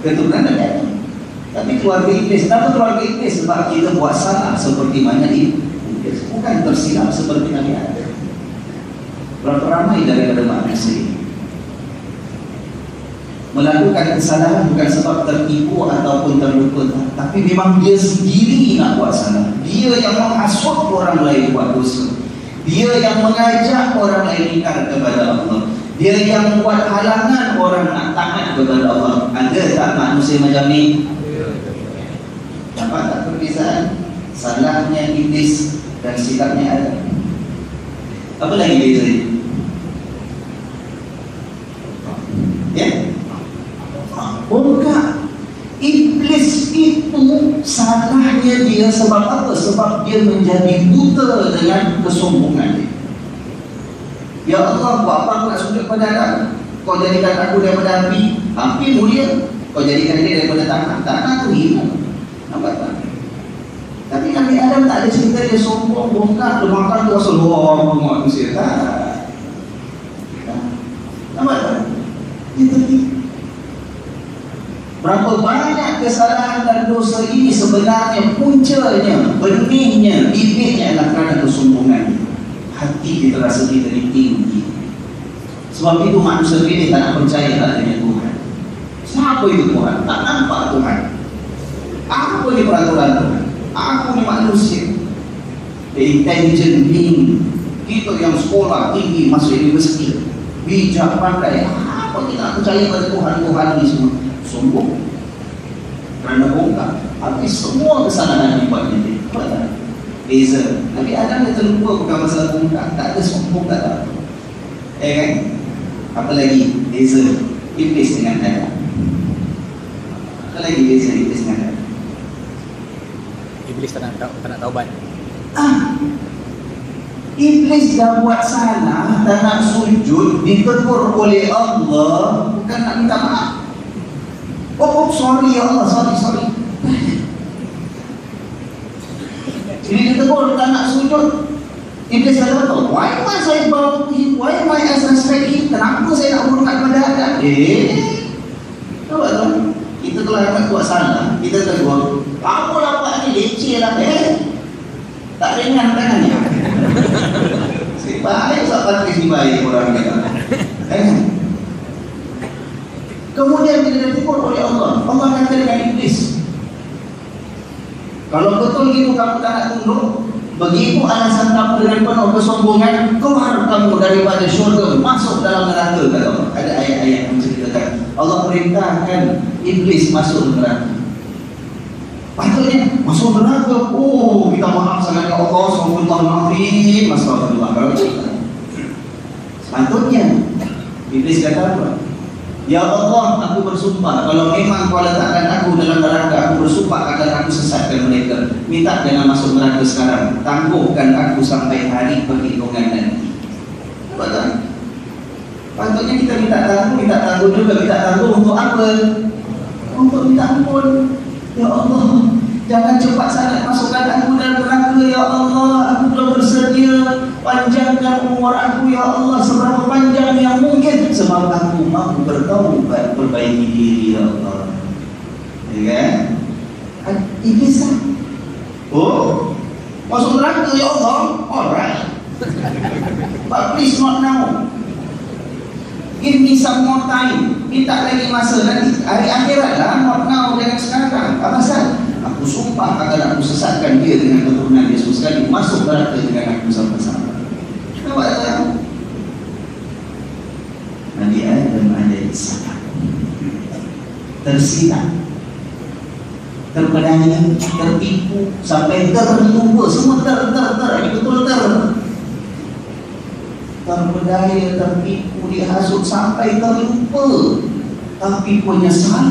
Keturunan Nabi Adam. Tapi keluarga Iblis. Kenapa keluarga Iblis? Sebab kita buat salah seperti mana Iblis. Bukan tersilap seperti Nabi Adam. Berapa ramai daripada manusia melakukan kesalahan bukan sebab tertipu ataupun terlupa, tapi memang dia sendiri nak buat salah. Dia yang menghasut orang lain buat dosa. Dia yang mengajak orang lain ingkar kepada Allah. Dia yang buat halangan orang nak taat kepada Allah. Ada tak manusia macam ni? Nampak tak perbezaan? Salahnya Iblis dan silapnya Adam. Apa lagi bezanya? Ya? Bukan. Iblis itu salahnya dia sebab apa? Sebab dia menjadi buta dengan kesombongan dia. Ya Allah, buat apa aku nak sujud pada Adam? Kau jadikan aku daripada api, api mulia. Kau jadikan dia daripada tanah, tanah tu hina. Nampak tak? Tapi Nabi Adam tak ada cerita dia sombong, bongkar, dia makan tu asal luar manusia. Tak. Nampak tak? Dia tertipu. Berapa banyak kesalahan dan dosa ini sebenarnya puncanya, benihnya, bibitnya adalah kerana kesombongan. Hati kita rasa kita tinggi. Sebab itu manusia ini tak nak percaya adanya Tuhan. Siapa itu Tuhan? Tak nampak Tuhan. Apa ini peraturan Tuhan? Aku ni manusia. The intelligent being. Kita yang sekolah tinggi masuk universiti, bijak pandai. Apa kita nak percaya pada Tuhan-Tuhan ini semua? Sombong kerana bongkar. Habis semua kesalahan dibuatnya dia. Beza. Nabi Adam dia terlupa bukan masalah bongkar. Tak ada sombong, tak ada. Kan? Apa lagi beza Iblis dengan Adam? Apa lagi beza Iblis dengan Adam? Iblis tak nak taubat. Iblis dah buat salah, tak nak sujud, ditegur oleh Allah, bukan nak minta maaf. Oh, sorry ya Allah, sorry. Jadi ditegur, tak nak sujud. Iblis kata betul. Why must I bow to him? Why am I respect him? Kenapa saya nak hormat pada Adam? Tahu tak? Kita telah dapat buat salah, kita tegur. Apa dapat ni leceh lah. Tak ringan tangannya. Baik Ustaz Patris ni baik orang kata. Kemudian bila ditegur oleh Allah, Allah kata dengan Iblis, kalau betul gitu kamu tak nak tunduk, begitu alasan kamu dengan penuh kesombongan, keluar kamu daripada syurga, masuk dalam neraka. Kata Allah. Ada ayat-ayat yang menceritakan Allah perintahkan Iblis masuk neraka. Patutnya masuk neraka. Oh, kita maaf sangat ya Allah, astagfirullahaladzim, astagfirullah. Patutnya Iblis kata apa? Ya Allah, aku bersumpah, kalau memang kau letakkan aku dalam neraka, aku bersumpah agar aku sesatkan mereka. Minta jangan masuk neraka sekarang, tangguhkan aku sampai hari perhitungan nanti. Betul? Patutnya kita minta tangguh juga. Minta tangguh untuk apa? Untuk minta ampun. Ya Allah, jangan cepat sangat masukkan aku dalam neraka. Ya Allah, aku belum bersedia. Panjangkan umur aku ya Allah seberapa panjang yang mungkin, sebab aku mahu bertaubat, perbaiki diri ya Allah. Ya kan? Iblis lah. Oh, masuk neraka ya Allah. Alright. But please not now. Give me some more time. Minta lagi masa. Nanti hari akhirat lah, not now, jangan sekarang. Apa pasal? Aku sumpah akan aku sesatkan dia dengan keturunan dia semua sekali, masuk neraka dengan aku sama-sama. Nampak tak? Nabi Adam alaihissalam tersilap, terpedaya, tertipu, sampai terlupa, semua betul terpedaya, tertipu, dihasut sampai terlupa, tapi punya salah.